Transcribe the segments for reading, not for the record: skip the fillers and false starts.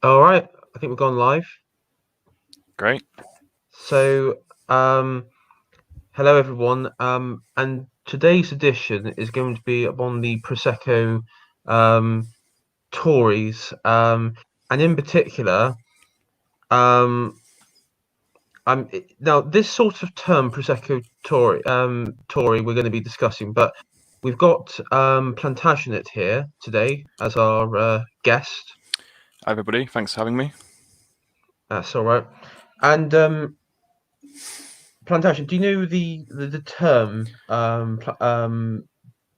All right, I think we're gone live. Great. So, hello everyone. And today's edition is going to be upon the Prosecco um, Tories, and in particular, um, now this sort of term Prosecco Tory we're going to be discussing, but we've got Plantagenet here today as our guest. Hi, everybody. Thanks for having me. That's all right. And Plantation, do you know the term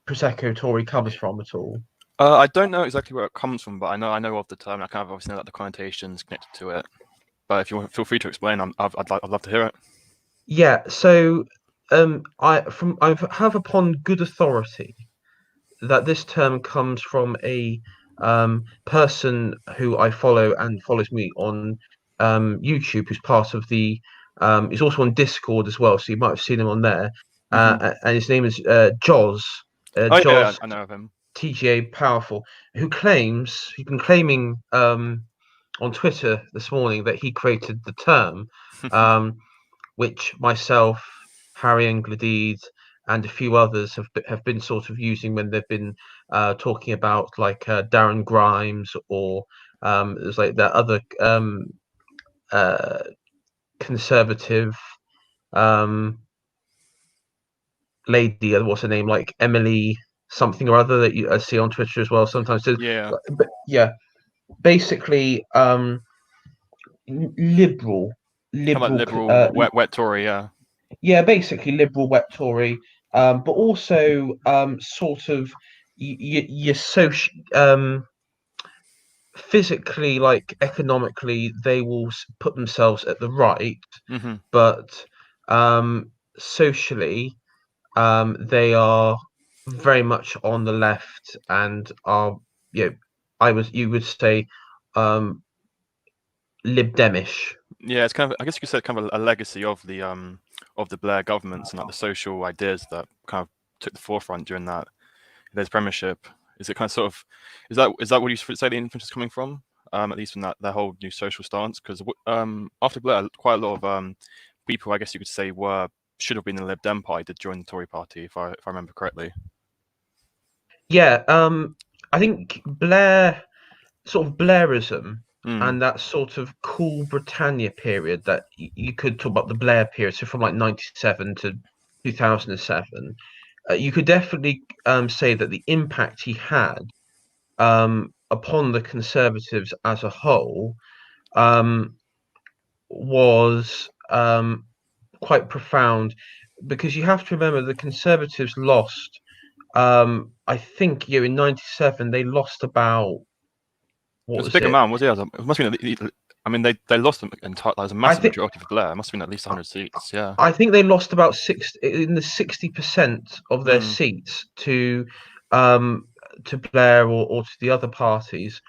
Prosecco Tory comes from at all? I don't know exactly where it comes from, but I know of the term. I kind of obviously know that the connotations connected to it. But if you want, feel free to explain. I'd love to hear it. Yeah, so I have upon good authority that this term comes from a person who I follow and follows me on YouTube, who's part of the he's also on Discord as well, so you might have seen him on there. Hmm. And his name is Joz. Oh yeah, Joz I know of him. TGA Powerful, who claims he's been claiming on Twitter this morning that he created the term, um, which myself, Harry and Gladid, and a few others have been sort of using when they've been talking about like Darren Grimes or there's like that other uh, conservative um, lady, what's her name, like Emily something or other that I see on Twitter as well sometimes. So, Yeah, but yeah, basically liberal kind of like liberal liberal, wet Tory. Yeah, yeah, basically liberal wet Tory, but also sort of your social physically, like economically, they will put themselves at the right, hmm but socially they are very much on the left and are, you know, you would say um Lib Demish. yeah. It's kind of, I guess you could say, kind of a legacy of the Blair governments and like the social ideas that kind of took the forefront during that there's premiership. Is it kind of sort of is that what you say the influence is coming from? At least from that whole new social stance, because after Blair, quite a lot of people, I guess you could say, were should have been in the Lib Dem party did join the Tory party, if I remember correctly. Yeah, I think Blair, sort of Blairism, Mm. and that sort of cool Britannia period that you could talk about the Blair period, so from like 97 to 2007, you could definitely say that the impact he had upon the Conservatives as a whole um, was quite profound because you have to remember the Conservatives lost. I think in '97 they lost about, It what was a was big it? amount, was it? It must have been. I mean, they lost an entire. That was a I massive think majority for Blair. It must have been at least 100 seats. Yeah. I think they lost about six in the 60% of their Mm. seats um to Blair or to the other parties,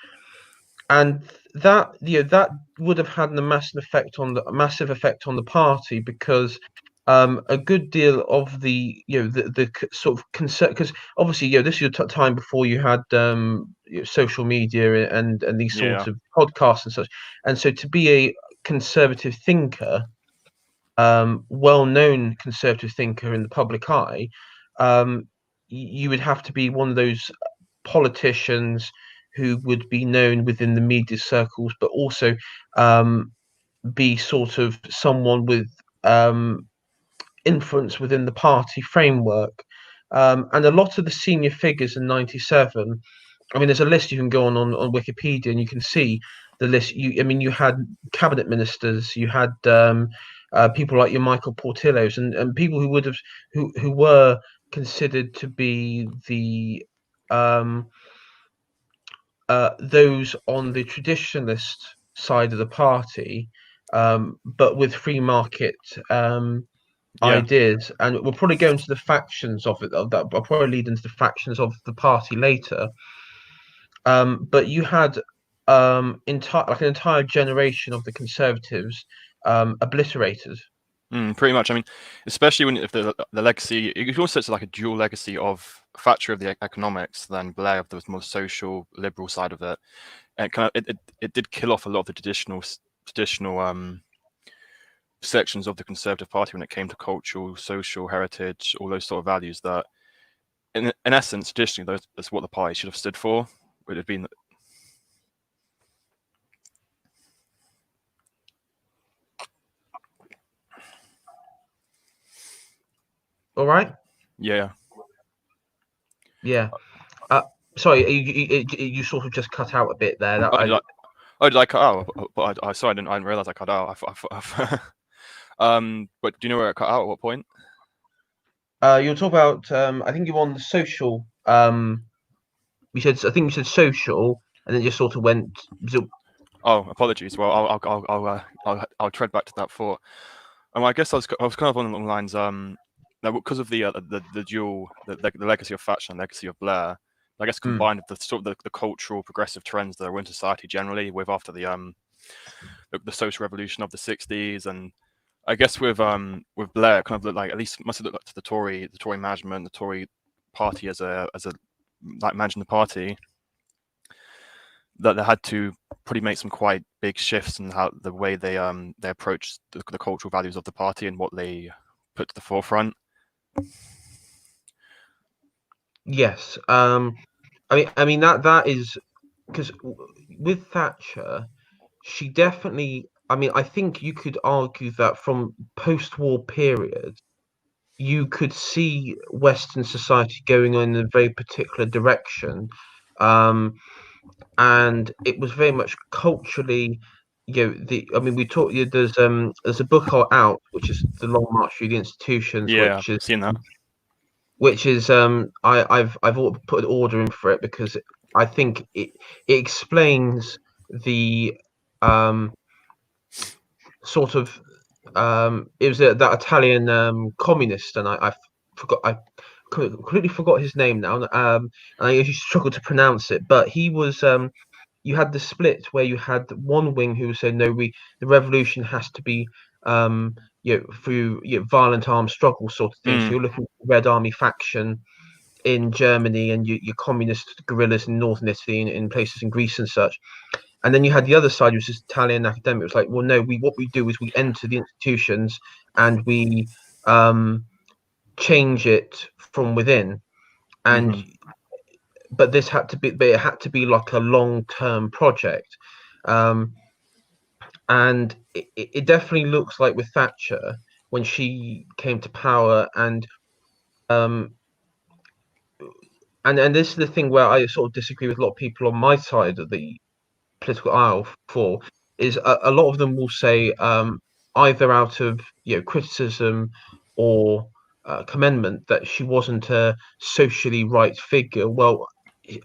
and that that would have had a massive effect on the party because a good deal of the sort of concern, because obviously this is your time before you had social media and these Yeah. sorts of podcasts and such, and so to be a conservative thinker, well-known conservative thinker in the public eye, um, you would have to be one of those politicians who would be known within the media circles, but also um, be sort of someone with um, influence within the party framework. And a lot of the senior figures in '97, I mean, there's a list you can go on Wikipedia and you can see the list. I mean, you had cabinet ministers, you had people like your Michael Portillo's, and people who would have who were considered to be the um, those on the traditionalist side of the party, but with free market Yeah. ideas. And we'll probably go into the factions of it. Of that, I'll probably lead into the factions of the party later. But you had an entire generation of the Conservatives obliterated. Pretty much. I mean, especially when if the legacy, you could also say it's like a dual legacy of Thatcher of the economics, then Blair of the more social liberal side of it. and it did kill off a lot of the traditional sections of the Conservative Party when it came to cultural, social, heritage, all those sort of values that, in essence, traditionally, that's what the party should have stood for. Would have been. All right. Yeah. Yeah. Sorry, you sort of just cut out a bit there. That Did I cut out? But I sorry, I didn't realize I cut out. But do you know where it cut out? At what point? you'll talk about. I think you're on the social. You said. I think you said social, and then just sort of went. Oh, apologies. Well, I'll tread back to that thought. I guess I was kind of on the lines. Now, because of the dual, the legacy of Thatcher and legacy of Blair, I guess combined with the sort of the cultural progressive trends that are in society generally, with after the social revolution of the '60s, and I guess with Blair, it kind of looked like, at least must have looked like to the Tory management, the Tory party as a like managing the party, that they had to probably make some quite big shifts in how the way they approach the cultural values of the party and what they put to the forefront. Yes. I mean that is because with Thatcher, she definitely. I mean, I think you could argue that from post-war period, you could see Western society going in a very particular direction, and it was very much culturally. I mean, we talk. There's a book out which is The Long March Through the Institutions, Yeah, seen that. I've put an order in for it because I think it explains the sort of it was that Italian communist, and I completely forgot his name now, and I usually struggle to pronounce it, but he was you had the split where you had one wing who said no, the revolution has to be through violent armed struggle sort of thing. So you're looking at the Red Army faction in Germany and your communist guerrillas in northern Italy and in places in Greece and such. And then you had the other side, which is Italian academic. It was like, well, no, what we do is we enter the institutions and we change it from within. And but it had to be like a long-term project. And it definitely looks like with Thatcher when she came to power, and this is the thing where I sort of disagree with a lot of people on my side of the political aisle for, is a lot of them will say either out of criticism or commendation that she wasn't a socially right figure. Well,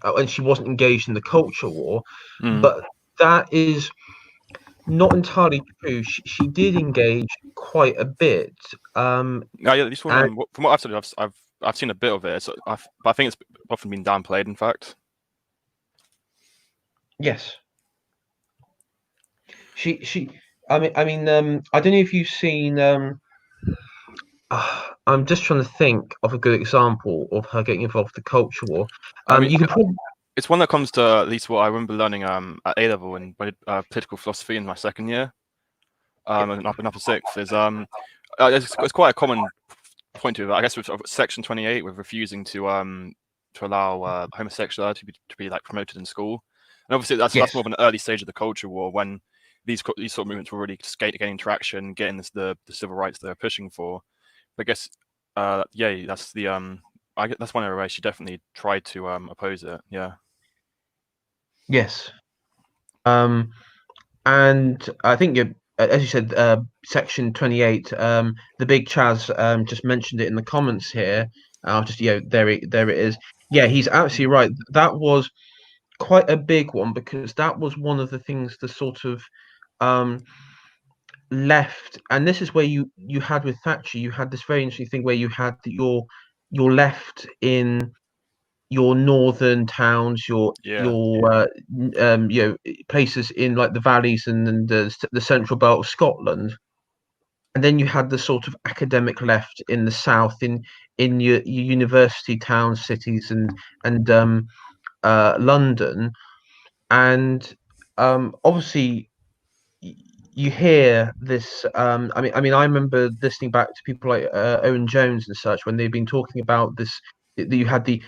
and she wasn't engaged in the culture war, but that is not entirely true. She did engage quite a bit. Yeah, at least from what I've studied, I've seen a bit of it. But I think it's often been downplayed. In fact, yes, she. I mean, I don't know if you've seen. I'm just trying to think of a good example of her getting involved with the culture war. I mean, You can probably. it's one that comes to at least what I remember learning at A level in political philosophy in my second year, and up in upper sixth is it's quite a common point to it. I guess with Section 28, with refusing to allow homosexuality to be like promoted in school, and obviously that's more of an early stage of the culture war when these sort of movements were really gaining traction, getting the civil rights they're pushing for. But I guess that's the that's one area where she definitely tried to oppose it. Yeah. Yes. And I think as you said, Section 28. The big Chaz just mentioned it in the comments here. I'll just there it is. Yeah, he's absolutely right. That was quite a big one because that was one of the things the sort of left, and this is where you had with Thatcher, you had this very interesting thing where you had your left in your northern towns, places in like the valleys and the central belt of Scotland, and then you had the sort of academic left in the south in your university towns, cities, and London, and obviously you hear this. I remember listening back to people like Owen Jones and such when they've been talking about this. You had the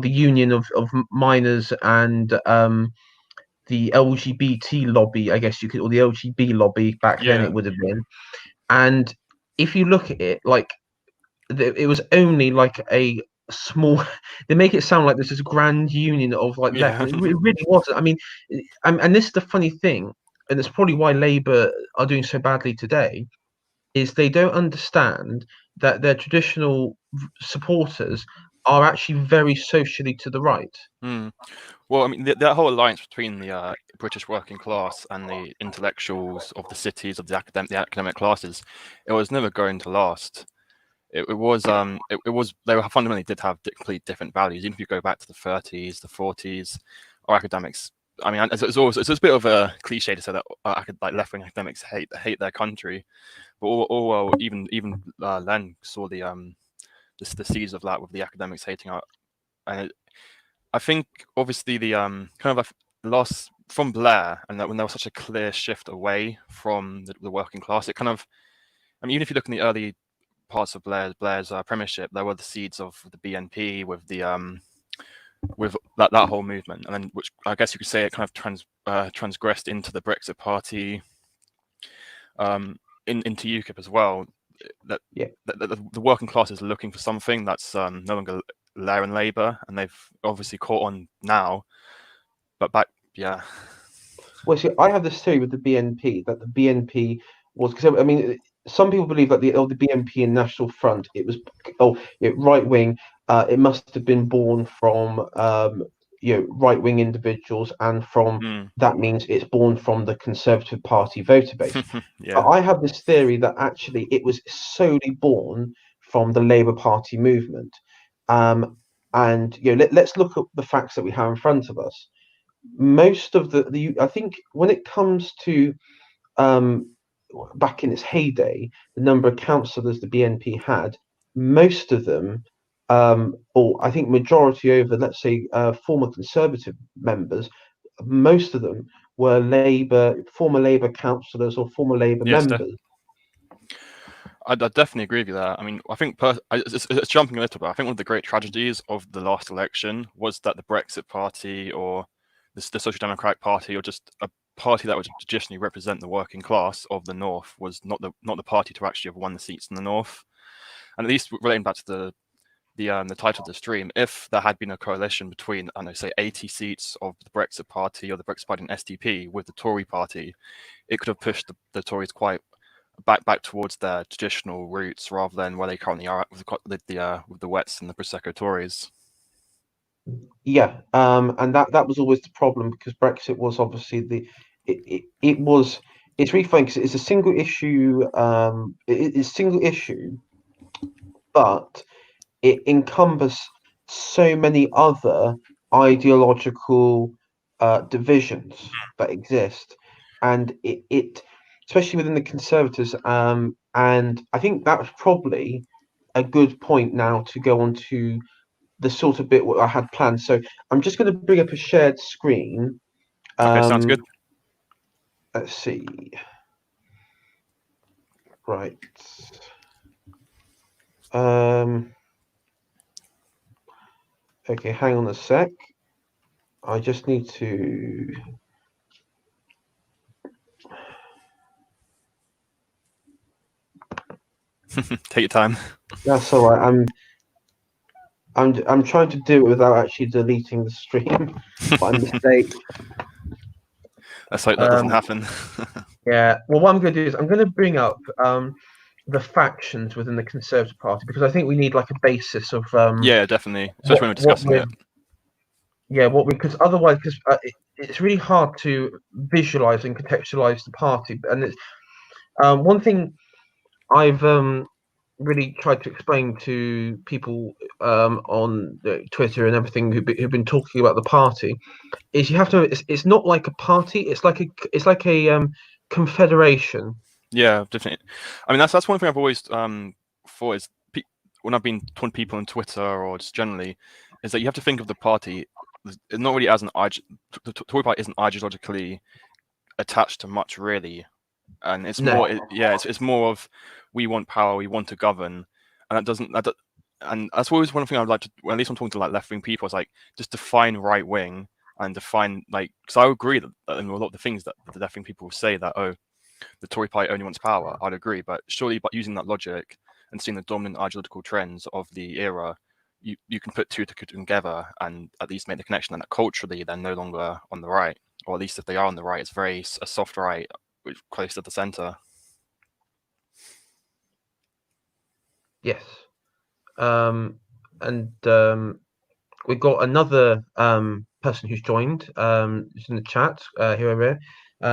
union of miners and the LGBT lobby, I guess you could, or the LGBT lobby back then Yeah. it would have been. And if you look at it, like it was only like a small. They make it sound like this is a grand union of like left, Yeah. but it really wasn't. I mean, and this is the funny thing, and it's probably why Labour are doing so badly today, is they don't understand that their traditional supporters are actually very socially to the right. Mm. Well, I mean, that whole alliance between the British working class and the intellectuals of the cities, of the academic classes, it was never going to last. It was they were fundamentally did have completely different values. Even if you go back to the 30s, the 40s, our academics. I mean, it's a bit of a cliche to say that like left-wing academics hate their country, but even Len saw the seeds of that with the academics hating our. And I think obviously the kind of like loss from Blair, and that when there was such a clear shift away from the working class, it kind of. I mean, even if you look in the early parts of Blair's premiership, there were the seeds of the BNP with that whole movement, and then which I guess you could say it kind of transgressed into the Brexit Party, into UKIP as well. That Yeah. the working class is looking for something that's no longer there in Labour, and they've obviously caught on now. But back, yeah, Well, see, I have this theory with the BNP that the BNP was because I mean, some people believe that the BNP and National Front right wing. It must have been born from right wing individuals, and from mm. that means it's born from the Conservative Party voter base. But Yeah, I have this theory that actually it was solely born from the Labour Party movement. Um, and let's look at the facts that we have in front of us. Most of the I think when it comes to um, back in its heyday, the number of councillors the BNP had, most of them, or I think majority over, let's say, former Conservative members, most of them were former Labour councillors or former Labour yes, members. I definitely agree with you there. I mean, I think it's jumping a little bit. I think one of the great tragedies of the last election was that the Brexit Party or the Social Democratic Party, or just a party that would traditionally represent the working class of the North, was not the party to actually have won the seats in the North. And at least relating back to the title of the stream, if there had been a coalition between, I don't know, say 80 seats of the Brexit Party or the Brexit Party and SDP with the Tory Party, it could have pushed the Tories quite back towards their traditional roots rather than where they currently are at with the Wets and the Prosecco Tories. Yeah, and that was always the problem because Brexit was obviously it was it's really funny because it's a single issue it's a single issue, but it encompasses so many other ideological divisions that exist, and it especially within the Conservatives, and I think that's probably a good point now to go on to the sort of bit what I had planned. So I'm just going to bring up a shared screen. Okay, sounds good. Let's see. Right. Um, okay, hang on a sec. I just need to. Take your time. That's all right. I'm trying to do it without actually deleting the stream by mistake. Let's hope that doesn't happen. Yeah. Well, what I'm going to do is I'm going to bring up the factions within the Conservative Party because I think we need like a basis of Yeah, definitely, especially when we're discussing it. Yeah, because otherwise, because it's really hard to visualize and contextualize the party. And it's one thing I've really tried to explain to people on Twitter and everything who've been talking about the party is you have to. It's not like a party. It's like a confederation. Yeah, definitely. I mean, that's one thing I've always thought is when I've been talking to people on Twitter or just generally, is that you have to think of the party not really as the Tory party isn't ideologically attached to much really, and it's No. more it's more of we want power, we want to govern, and and that's always one thing I'd like to, well, at least I'm talking to like left wing people, is like just define right wing and define, like, because I agree that in a lot of the things that the left wing people say that, oh, the Tory party only wants power, I'd agree, but surely by using that logic and seeing the dominant ideological trends of the era, you can put two together and at least make the connection that culturally they're no longer on the right, or at least if they are on the right, it's very a soft right, close to the centre. Yes. And we've got another person who's joined, who's in the chat, here.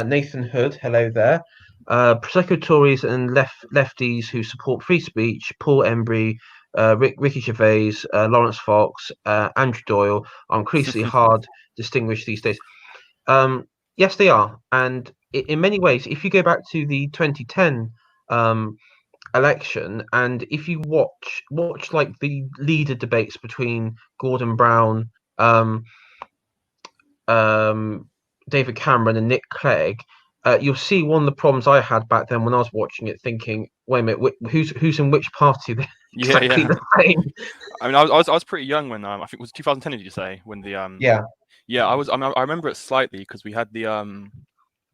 Nathan Hood, hello there. Prosecco Tories and lefties who support free speech, Paul Embry, Ricky Gervais, Lawrence Fox, Andrew Doyle are increasingly hard to distinguish these days. Yes, they are. And in many ways, if you go back to the 2010 election, and if you watch like the leader debates between Gordon Brown, um, David Cameron, and Nick Clegg, you'll see one of the problems I had back then when I was watching it, thinking, "Wait a minute, who's in which party?" They're exactly the same. I mean, I was pretty young when I think it was 2010. Did you say when the Yeah, I was. I mean, I remember it slightly because we had the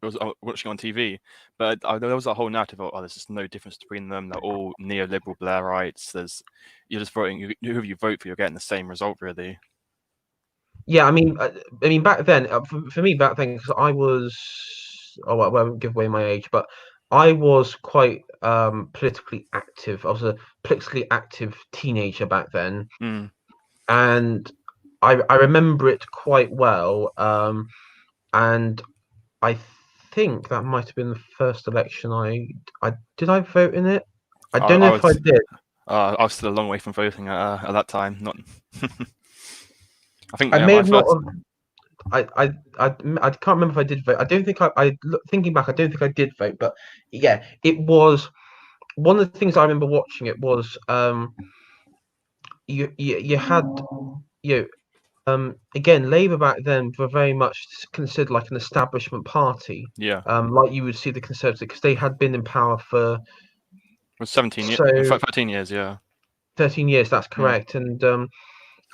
it was watching on TV, but there was a whole narrative of, oh, there's just no difference between them. They're all neoliberal Blairites. You're just voting, whoever you vote for, you're getting the same result, really. yeah. I mean, back then, for me back then, because I was, oh, well, I won't give away my age, but I was quite politically active. I was a politically active teenager back then, Mm. and I remember it quite well. And I think that might have been the first election I did I vote in it? I don't know if I did. I was still a long way from voting at that time. Not. I think I may my have not first. have. I can't remember if I did vote. I don't think thinking back, I don't think I did vote. But yeah, it was one of the things I remember watching. It was you had you again, Labour back then were very much considered like an establishment party. Yeah. Like you would see the Conservatives, because they had been in power for It was 17 years, so 13 years, yeah. 13 years. That's Mm. correct. And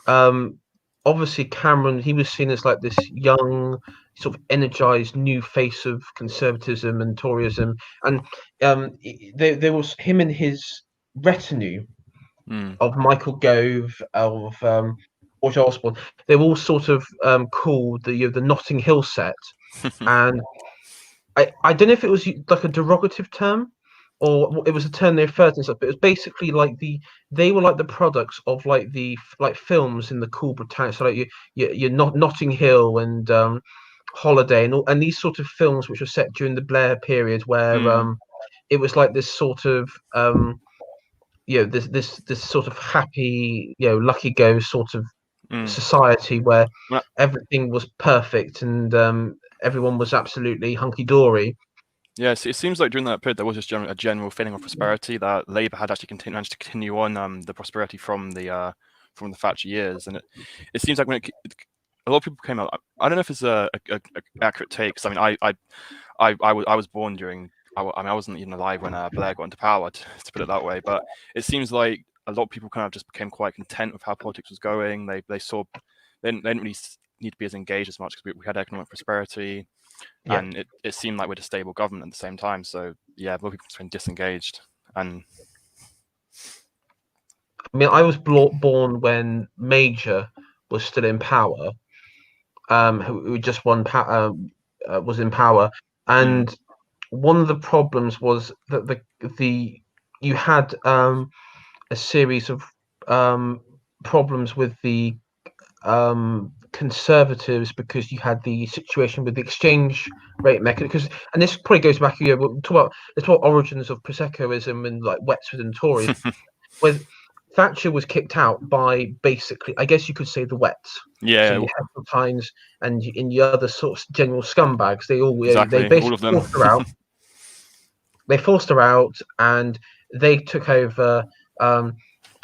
um, obviously Cameron, he was seen as like this young, sort of energized new face of conservatism and Toryism, and there was him and his retinue Mm. of Michael Gove, of George Osborne. They were all sort of called the Notting Hill set, and I don't know if it was like a derogative term or it was a term they referred to and stuff, but it was basically like they were like the products of like the like films in the cool Britannia, so like you Notting Hill and Holiday and all, and these sort of films which were set during the Blair period, where Mm. it was like this sort of this sort of happy, lucky go sort of Mm. society where Well, everything was perfect and everyone was absolutely hunky dory. yeah, it seems like during that period there was just a general feeling of prosperity that Labour had actually managed to continue on the prosperity from the Thatcher years, and it seems like when a lot of people came out. I don't know if it's a accurate take, because I mean I was born during. I mean, I wasn't even alive when Blair got into power, to put it that way. But it seems like a lot of people kind of just became quite content with how politics was going. They saw they didn't really need to be as engaged as much because we had economic prosperity, Yeah. and it seemed like we had a stable government at the same time. So yeah, a lot of people just been disengaged. And I mean, I was born when Major was still in power, who just was in power, and one of the problems was that the you had a series of problems with the Conservatives, because you had the situation with the exchange rate mechanism. Because, and this probably goes back, we'll talk about origins of Proseccoism and like Wexford and Tories, where Thatcher was kicked out by basically, I guess you could say, the Wets. So yeah, you Heseltines and in the other sorts of general scumbags, they exactly, all basically of them. forced her out. They forced her out, and they took over.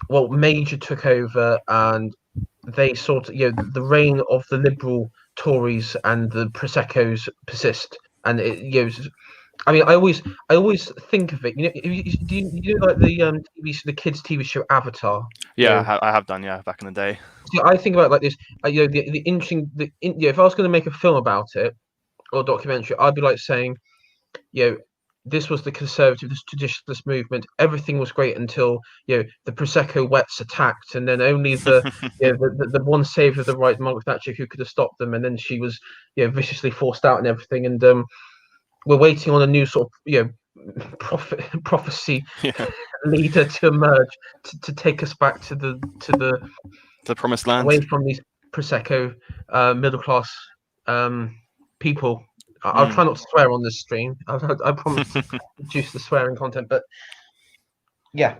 Well, Major took over, and they sort of, the reign of the Liberal Tories and the Proseccos persist. and I mean, I always think of it. Do you know like the kids TV show Avatar? Yeah, I have done. Yeah, back in the day. See, I think about it like this. The interesting. If I was going to make a film about it or a documentary, I'd be like saying, this was the conservative, this traditionalist movement. Everything was great until the Prosecco Wets attacked, and then only the one saviour of the right, Margaret Thatcher, who could have stopped them, and then she was viciously forced out and everything. And we're waiting on a new sort of prophecy Yeah, leader to emerge to take us back to the promised land. away from these Prosecco middle class people. I'll try not to swear on this stream. I promise to reduce the swearing content, but yeah,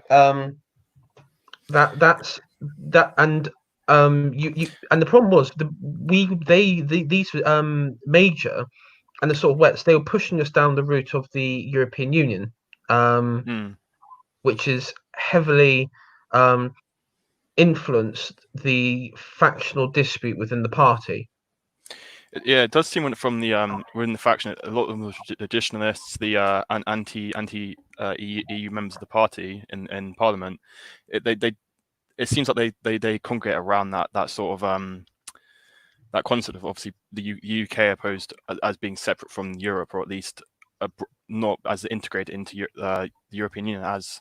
that's that, and you and the problem was these major and the sort of Wets, they were pushing us down the route of the European Union, which is heavily influenced the factional dispute within the party. Yeah, it does seem from the within the faction, a lot of them were traditionalists, the anti EU members of the party in Parliament. It seems like they congregate around that sort of that concept of obviously the UK opposed as being separate from Europe, or at least not as integrated into the European Union as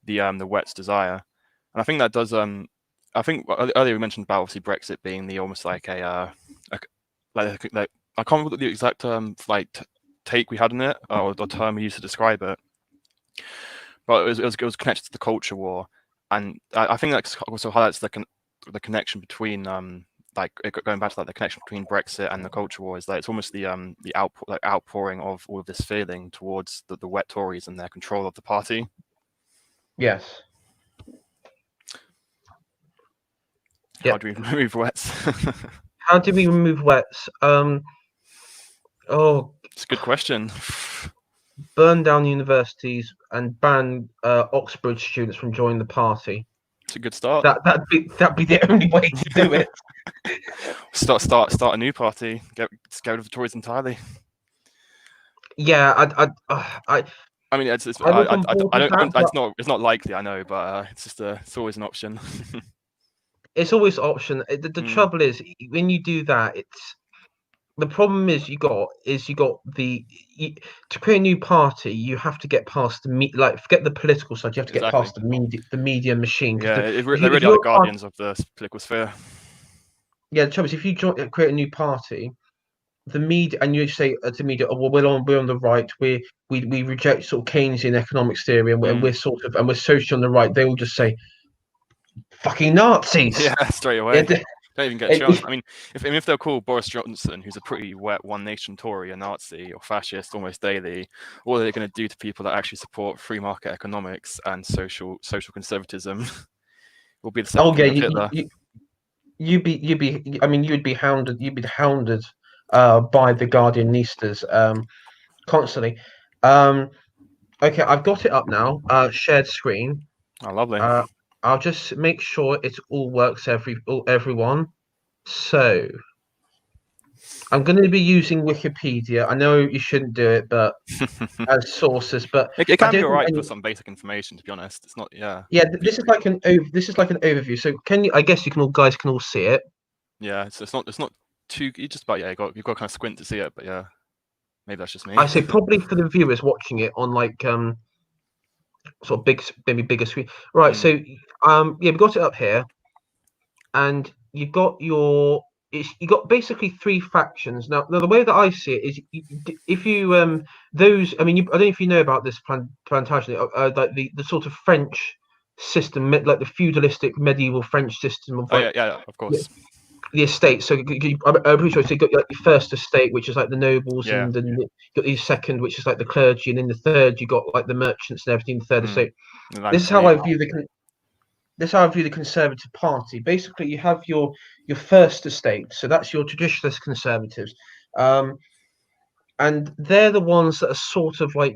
the Wets desire. And I think that does I think earlier we mentioned about obviously Brexit being the almost like like I can't remember the exact take we had on it, or the term we used to describe it, but it was connected to the culture war, and I think that also highlights the connection between like going back to the connection between Brexit and the culture war is that it's almost the outpouring of all of this feeling towards the wet Tories and their control of the party. Yes. How do we remove Wets? How do we remove Wets? It's a good question. Burn down universities and ban Oxbridge students from joining the party. It's a good start. That'd be the only way to do it. Start a new party. Get rid of the Tories entirely. Yeah, I mean, it's not likely, I know, but it's always an option. It's always an option. The trouble is when you do that, the problem is you got to create a new party. You have to get past forget the political side. You have to get past the media machine. Yeah, they really are the guardians of the political sphere. Yeah, the trouble is if you create a new party, the media, and you say to the media, "Oh, well, we're on the right. We reject sort of Keynesian economics theory, and we're socially on the right." They will just say, "Fucking Nazis!" Yeah, straight away. Don't even get a chance. I mean, if they'll call Boris Johnson, who's a pretty wet One Nation Tory, a Nazi or fascist almost daily, what are they going to do to people that actually support free market economics and social conservatism? Will be the second Hitler. You'd be hounded. You'd be hounded by the Guardianistas constantly. Okay, I've got it up now. Shared screen. Oh, lovely. I'll just make sure it all works everyone. So I'm going to be using Wikipedia. I know you shouldn't do it, but as sources, but it can be alright for some basic information. To be honest, it's not. Yeah. Yeah, this is like an overview. So I guess guys can all see it. Yeah, it's not too. You just about you've got to kind of squint to see it, but yeah, maybe that's just me. I say probably for the viewers watching it on sort of maybe bigger screen. Right. So we've got it up here, and you've got basically three factions. Now the way that I see it is, if you I don't know if you know about this Plantagenet, like the sort of French system, like the feudalistic medieval French system of of course. The estate. So I'm pretty sure. So you got like your first estate, which is like the nobles, and then you got the second, which is like the clergy, and in the third you got like the merchants and everything. The third estate. This is how I view the Conservative Party. Basically, you have your first estate, so that's your traditionalist Conservatives, and they're the ones that are sort of like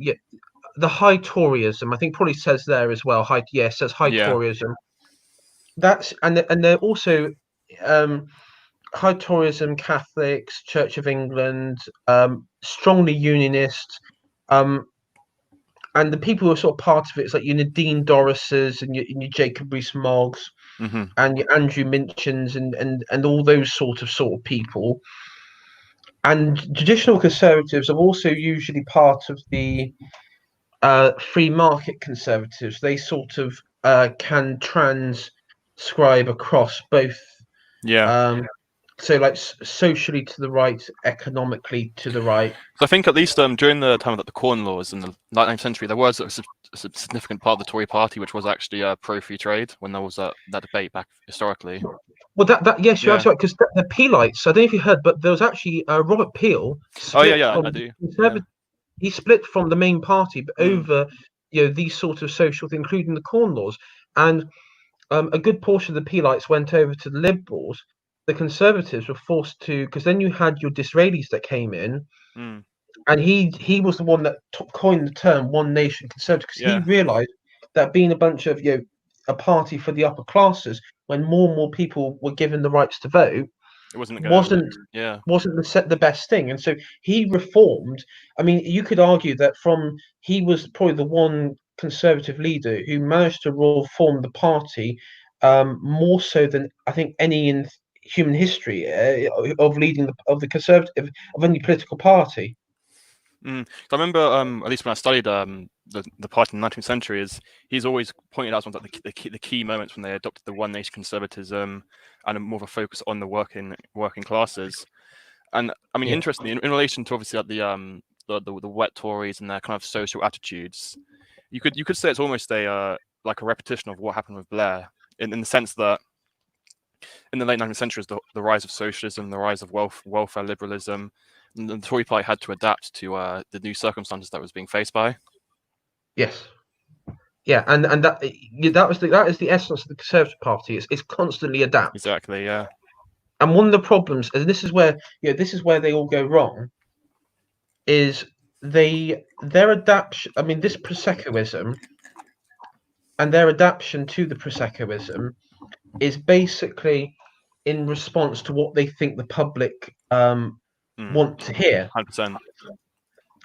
the high Toryism. I think probably says there as well. It says high Toryism. That's and they're also high Toryism, Catholics, Church of England, strongly unionist, and the people who are sort of part of it, it's like your Nadine Dorrises and your Jacob Rees-Moggs Hmm. and your Andrew Minchins and all those sort of people. And traditional conservatives are also usually part of the free market conservatives. They sort of can transcribe across both. Yeah. Um, so, like socially to the right, economically to the right. So I think at least during the time of the Corn Laws in the 19th century, there was a significant part of the Tory party which was actually pro-free trade when there was that debate back historically. Well, that yes, you're Yeah. absolutely right. Because the Peelites, I don't know if you heard, but there was actually Robert Peel Oh yeah, split yeah, from I do. Yeah. Conservative. He split from the main party, but Mm, over these sort of social things, including the Corn Laws, and a good portion of the Peelites went over to the Liberals. The Conservatives were forced to, because then you had your Disraelis that came in, mm, and he was the one that coined the term "one nation conservative" because he yeah. realised that being a bunch of a party for the upper classes, when more and more people were given the rights to vote, It wasn't gonna. wasn't Yeah. wasn't the best thing. And so he reformed. I mean, you could argue that he was probably the one conservative leader who managed to reform the party more so than I think any in human history of leading of the conservative of any political party. Mm. So I remember, at least when I studied the party in the 19th century, is he's always pointed out as one of the key moments when they adopted the one nation conservatism and more of a focus on the working classes. And I mean, Yeah. interestingly, in relation to obviously like the wet Tories and their kind of social attitudes, you could say it's almost a like a repetition of what happened with Blair in the sense that in the late 19th century was the rise of socialism, the rise of welfare liberalism, and the Tory party had to adapt to the new circumstances that was being faced by. Yes. Yeah, and that is the essence of the Conservative Party. It's constantly adapt. Exactly, yeah. And one of the problems, and this is where they all go wrong, is their adaptation. I mean, this Proseccoism and their adaptation to the Proseccoism is basically in response to what they think the public Mm, want to hear 100%.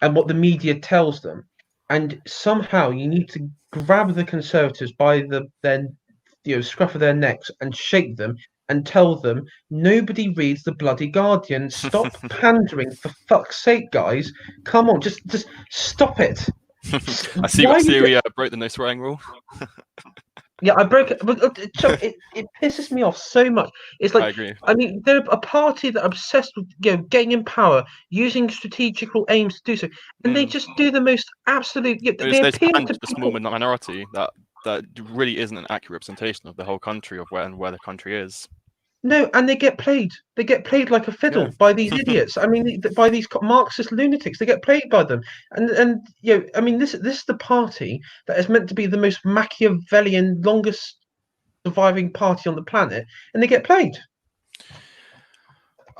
and what the media tells them. And somehow you need to grab the Conservatives by their scruff of their necks and shake them and tell them nobody reads the bloody Guardian. Stop pandering, for fuck's sake, guys. Come on, just stop it. Why I are you see do- we broke the no swearing rule. Yeah, I broke it, but it pisses me off so much. It's I like, agree. I mean, they're a party that are obsessed with getting in power, using strategical aims to do so, and they Mm. just do the most absolute. They It's appeal banned to the small people. minority that really isn't an accurate representation of the whole country of where the country is. No, and they get played. They get played like a Yeah. fiddle by these idiots. I mean, by these Marxist lunatics. They get played by them. And I mean, this is the party that is meant to be the most Machiavellian, longest surviving party on the planet, and they get played.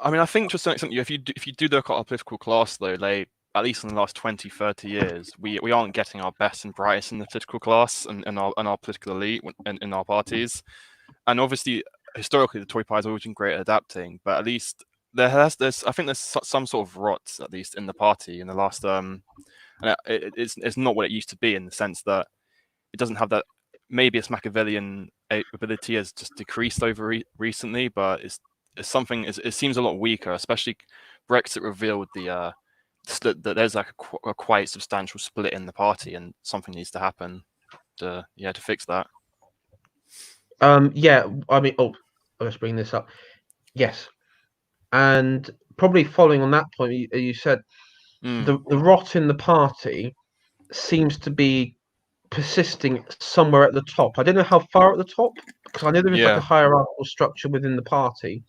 I mean, I think to a certain extent, if you do look at our political class, though, like at least in the last 20, 30 years, we aren't getting our best and brightest in the political class and our political elite in our parties. And obviously, historically, the Tory party has always been great at adapting, but at least there's I think there's some sort of rot at least in the party in the last and it's not what it used to be in the sense that it doesn't have that. Maybe its Machiavellian ability has just decreased over recently, but it's something. It seems a lot weaker, especially Brexit revealed that there's like a quite substantial split in the party, and something needs to happen to fix that. Yeah, I mean, let's bring this up. Yes, and probably following on that point, you said Mm, the rot in the party seems to be persisting somewhere at the top. I don't know how far at the top, because I know there is like a yeah, hierarchical structure within the party.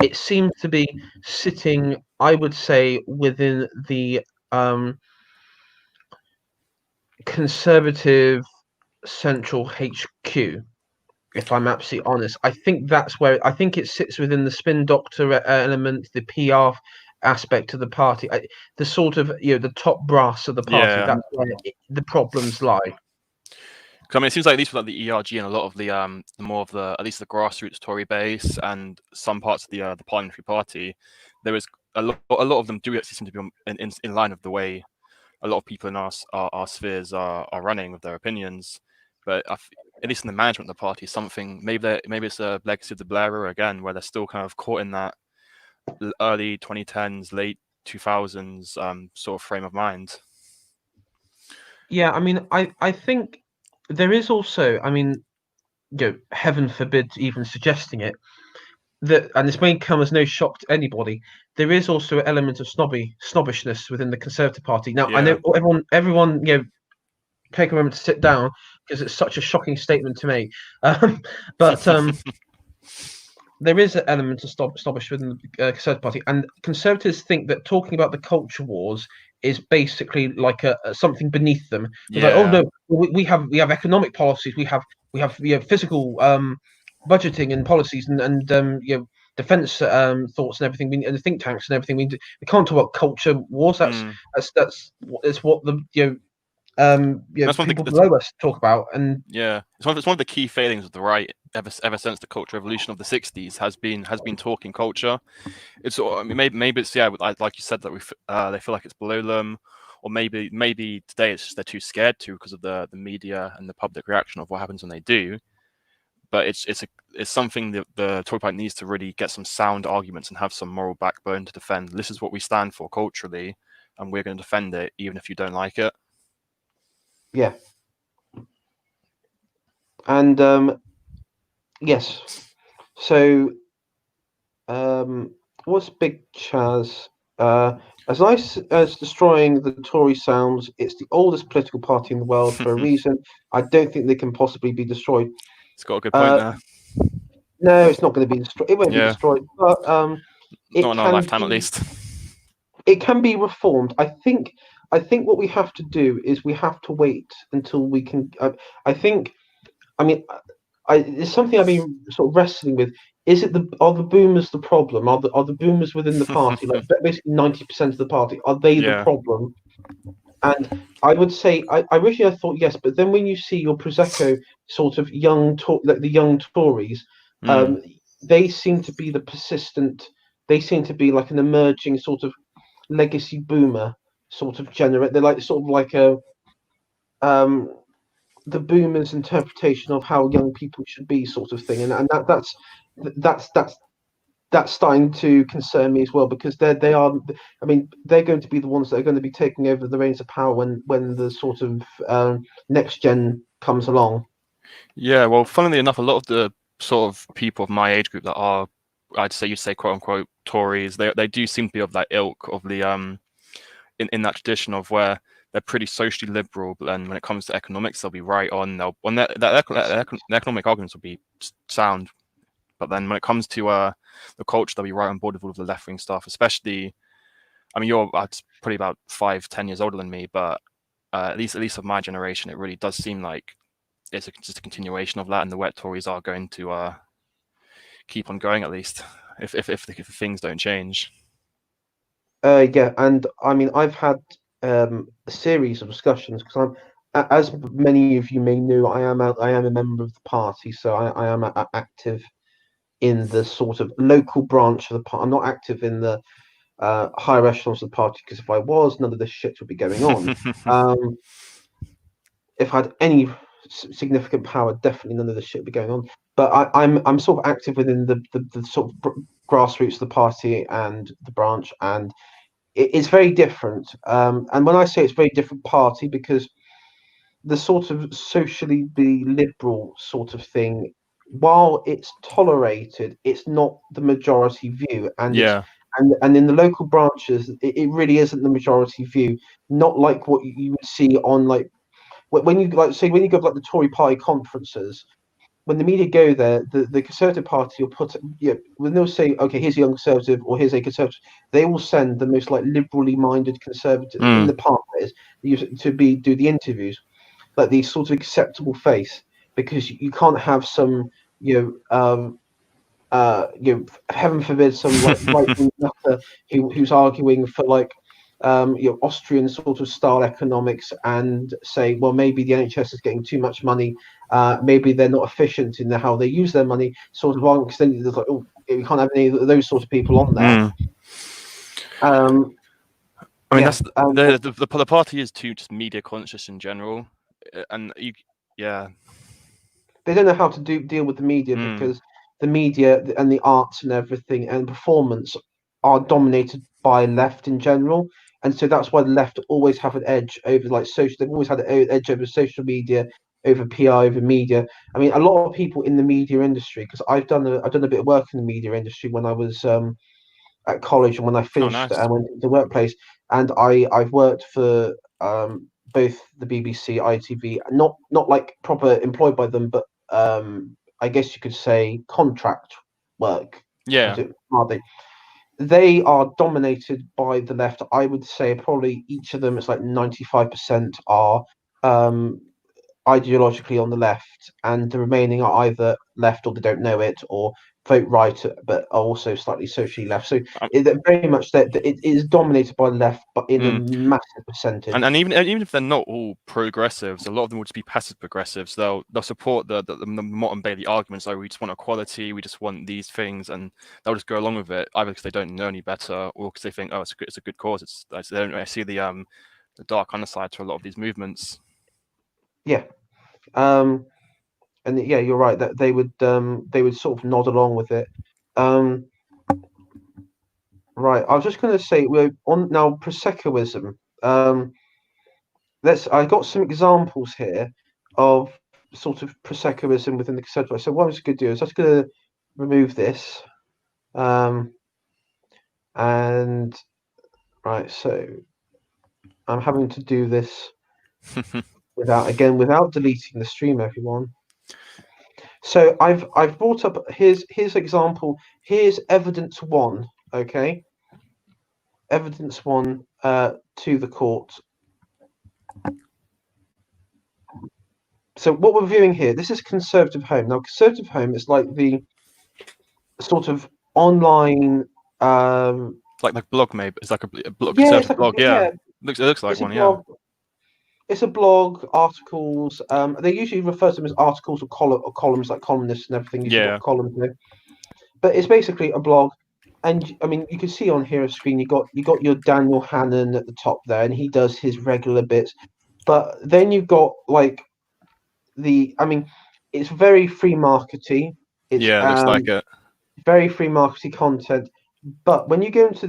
It seems to be sitting, I would say, within the conservative central HQ. If I'm absolutely honest, I think that's where I think it sits within the spin doctor element, the PR aspect of the party, the sort of the top brass of the party. yeah. That's where the problems lie. 'Cause, I mean, it seems like at least with like the ERG and a lot of the more of the at least the grassroots Tory base and some parts of the parliamentary party, there is a lot of them do actually seem to be in line with the way a lot of people in our spheres are running with their opinions. But at least in the management of the party, something maybe it's a legacy of the Blair era again, where they're still kind of caught in that early 2010s, late 2000s sort of frame of mind. Yeah, I mean, I think there is also, I mean, heaven forbid even suggesting it, that, and this may come as no shock to anybody, there is also an element of snobbishness within the Conservative Party. Now, I Yeah. know everyone, take a moment to sit down because it's such a shocking statement to make. But there is an element of snobbish within the Conservative Party, and Conservatives think that talking about the culture wars is basically like a something beneath them. It's like, oh Yeah. no, we have economic policies, we have physical budgeting and policies and defense thoughts and everything, and think tanks and everything. We can't talk about culture wars. Mm. That's what the That's one of people the below us talk about. And yeah, it's one of the key failings of the right ever since the culture revolution of the '60s has been talking culture. It's I mean maybe it's like you said that they feel like it's below them, or maybe today it's just they're too scared to because of the media and the public reaction of what happens when they do. But it's something that the Tory party needs to really get some sound arguments and have some moral backbone to defend. This is what we stand for culturally, and we're going to defend it even if you don't like it. yeah, and yes. So, what's Big Chaz? As nice as destroying the Tory sounds, it's the oldest political party in the world for a reason. I don't think they can possibly be destroyed. It's got a good point Uh, there. no, it's not going to be destroyed. It won't be Yeah, destroyed, but not it in our can lifetime at be. least. It can be reformed. I think. I think what we have to do is we have to wait until we can. I think. I mean, it's something I've been sort of wrestling with. Is it are the boomers the problem? Are the boomers within the party, like basically 90% of the party, are they the Yeah. problem? And I would say I originally I thought yes, but then when you see your Prosecco sort of like the young Tories, Mm. they seem to be the persistent. They seem to be like an emerging sort of legacy boomer sort of generate. They're like sort of like a um the boomers' interpretation of how young people should be, sort of thing, and that's that's starting to concern me as well because they are. I mean, they're going to be the ones that are going to be taking over the reins of power when the sort of next gen comes along. Yeah, well, funnily enough, a lot of the sort of people of my age group that are, you'd say, quote unquote Tories, they do seem to be of that ilk of the in that tradition of where they're pretty socially liberal, but then when it comes to economics, they'll be right on. They'll when their economic arguments will be sound, but then when it comes to the culture, they'll be right on board with all of the left wing stuff. Especially, I mean, you're probably about 5-10 years older than me, but at least of my generation, it really does seem like it's just a continuation of that, and the wet Tories are going to keep on going at least if things don't change. Yeah, and I mean, I've had a series of discussions because as many of you may know, I am a member of the party, so I am active in the sort of local branch of the party. I'm not active in the higher echelons of the party because if I was, none of this shit would be going on. Um, if I had any significant power, definitely none of this shit would be going on. But I'm sort of active within the sort of grassroots of the party and the branch, and it's very different. And when I say it's very different party, because the sort of socially be liberal sort of thing, while it's tolerated, it's not the majority view, and it's Yeah. and in the local branches, it really isn't the majority view. Not like what you would see on like when you like say when you go to like the Tory party conferences. When the media go there, the Conservative Party will put when they'll say, okay, here's a young Conservative or here's a Conservative, they will send the most like liberally minded Conservative in Mm. the party to do the interviews, like the sort of acceptable face, because you can't have some heaven forbid some like right wing nutter who's arguing for like Austrian sort of style economics and say, well, maybe the NHS is getting too much money. Maybe they're not efficient in how they use their money. Sort of on extent, there's like, oh, we can't have any of those sorts of people on there. I mean, that's the party is too just media conscious in general, and they don't know how to deal with the media because the media and the arts and everything and performance are dominated by left in general, and so that's why the left always have an edge over like social. They've always had an edge over social media, over PR, over media. I mean, a lot of people in the media industry, because I've done a bit of work in the media industry when I was at college and when I finished nice. and went into the workplace, and I've worked for both the BBC, ITV, not like proper employed by them, but I guess you could say contract work. Yeah. Are they? They are dominated by the left. I would say probably each of them, it's like 95% are ideologically on the left, and the remaining are either left or they don't know it, or vote right, but are also slightly socially left. So very much that it is dominated by the left, but in a massive percentage. And even if they're not all progressives, a lot of them will just be passive progressives. They'll support the Mott and Bailey arguments. Like, we just want equality, we just want these things, and they'll just go along with it, either because they don't know any better or because they think, oh, it's a good cause. They don't see the dark underside to a lot of these movements. Yeah. And yeah, you're right that they would sort of nod along with it. Right, I was just going to say we're on now Proseccoism. I got some examples here of sort of Proseccoism within the Conservative. So what I was going to do is I was going to remove this, and right, so I'm having to do this without deleting the stream, everyone. So I've brought up here's example. Here's evidence one. Okay, evidence one to the court. So what we're viewing here, this is Conservative Home. Now, Conservative Home is like the sort of online, like blog, maybe it's like a blog. Yeah, it's like blog. It looks like one. Yeah. It's a blog, articles. They usually refer to them as articles or columns, like columnists and everything. Usually got columns there, but it's basically a blog. And I mean, you can see on here a screen. You got your Daniel Hannan at the top there, and he does his regular bits. But then you've got like I mean, it's very free markety. It's it looks like it. Very free markety content. But when you go into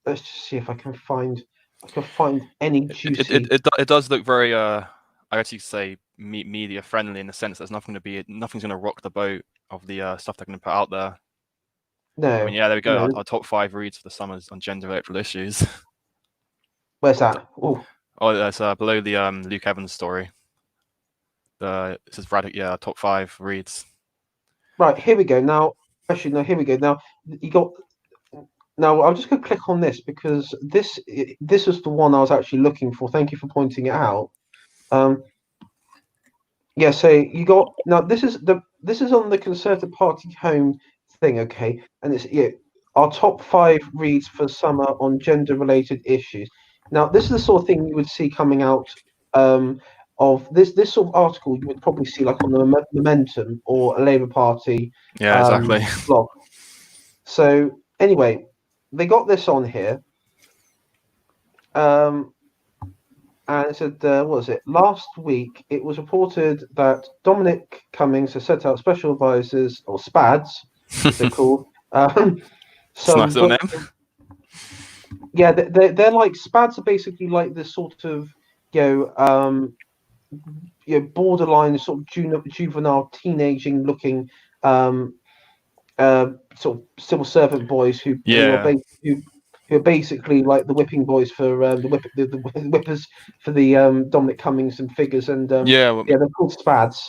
let's just see if I can find any juicy. It does look very I guess you could say media friendly in the sense there's nothing's going to rock the boat of the stuff they're going to put out there. No. I mean, yeah, there we go. Our top 5 reads for the summers on gender electoral issues. Where's that? Oh, that's below the Luke Evans story. It says top 5 reads. Right, here we go. Now, actually, no, here we go. Now you got. Now I'm just going to click on this because this is the one I was actually looking for. Thank you for pointing it out. Yeah, so you got now. This is on the Conservative Party home thing, okay? And it's our top 5 reads for summer on gender-related issues. Now, this is the sort of thing you would see coming out of this sort of article. You would probably see like on the Momentum or a Labour Party exactly blog. So anyway, they got this on here. And it said, what was it? Last week, it was reported that Dominic Cummings has set out special advisors, or SPADs, as they're called. Nice little name. Yeah, they're like SPADs are basically like this sort of borderline sort of juvenile, teenaging looking sort of civil servant boys who are basically like the whipping boys for the whippers for the Dominic Cummings and figures, and they're called SPADs.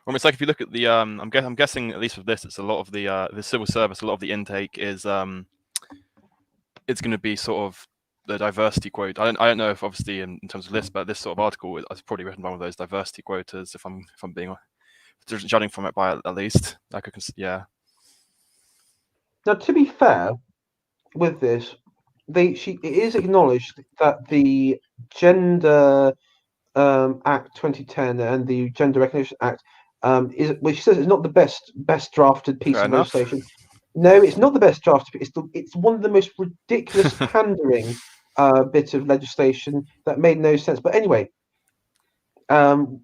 Well, it's like if you look at the I'm guessing at least with this, it's a lot of the civil service. A lot of the intake is it's going to be sort of the diversity quote. I don't know if obviously in terms of this, but this sort of article is probably written by one of those diversity quotas. If I'm being judging from it by at least, I could Now, to be fair, with this, it is acknowledged that the Gender Act 2010 and the Gender Recognition Act is, which she says is not the best drafted piece Fair of enough. legislation. No, it's not the best drafted. It's one of the most ridiculous pandering bit of legislation that made no sense. But anyway, um,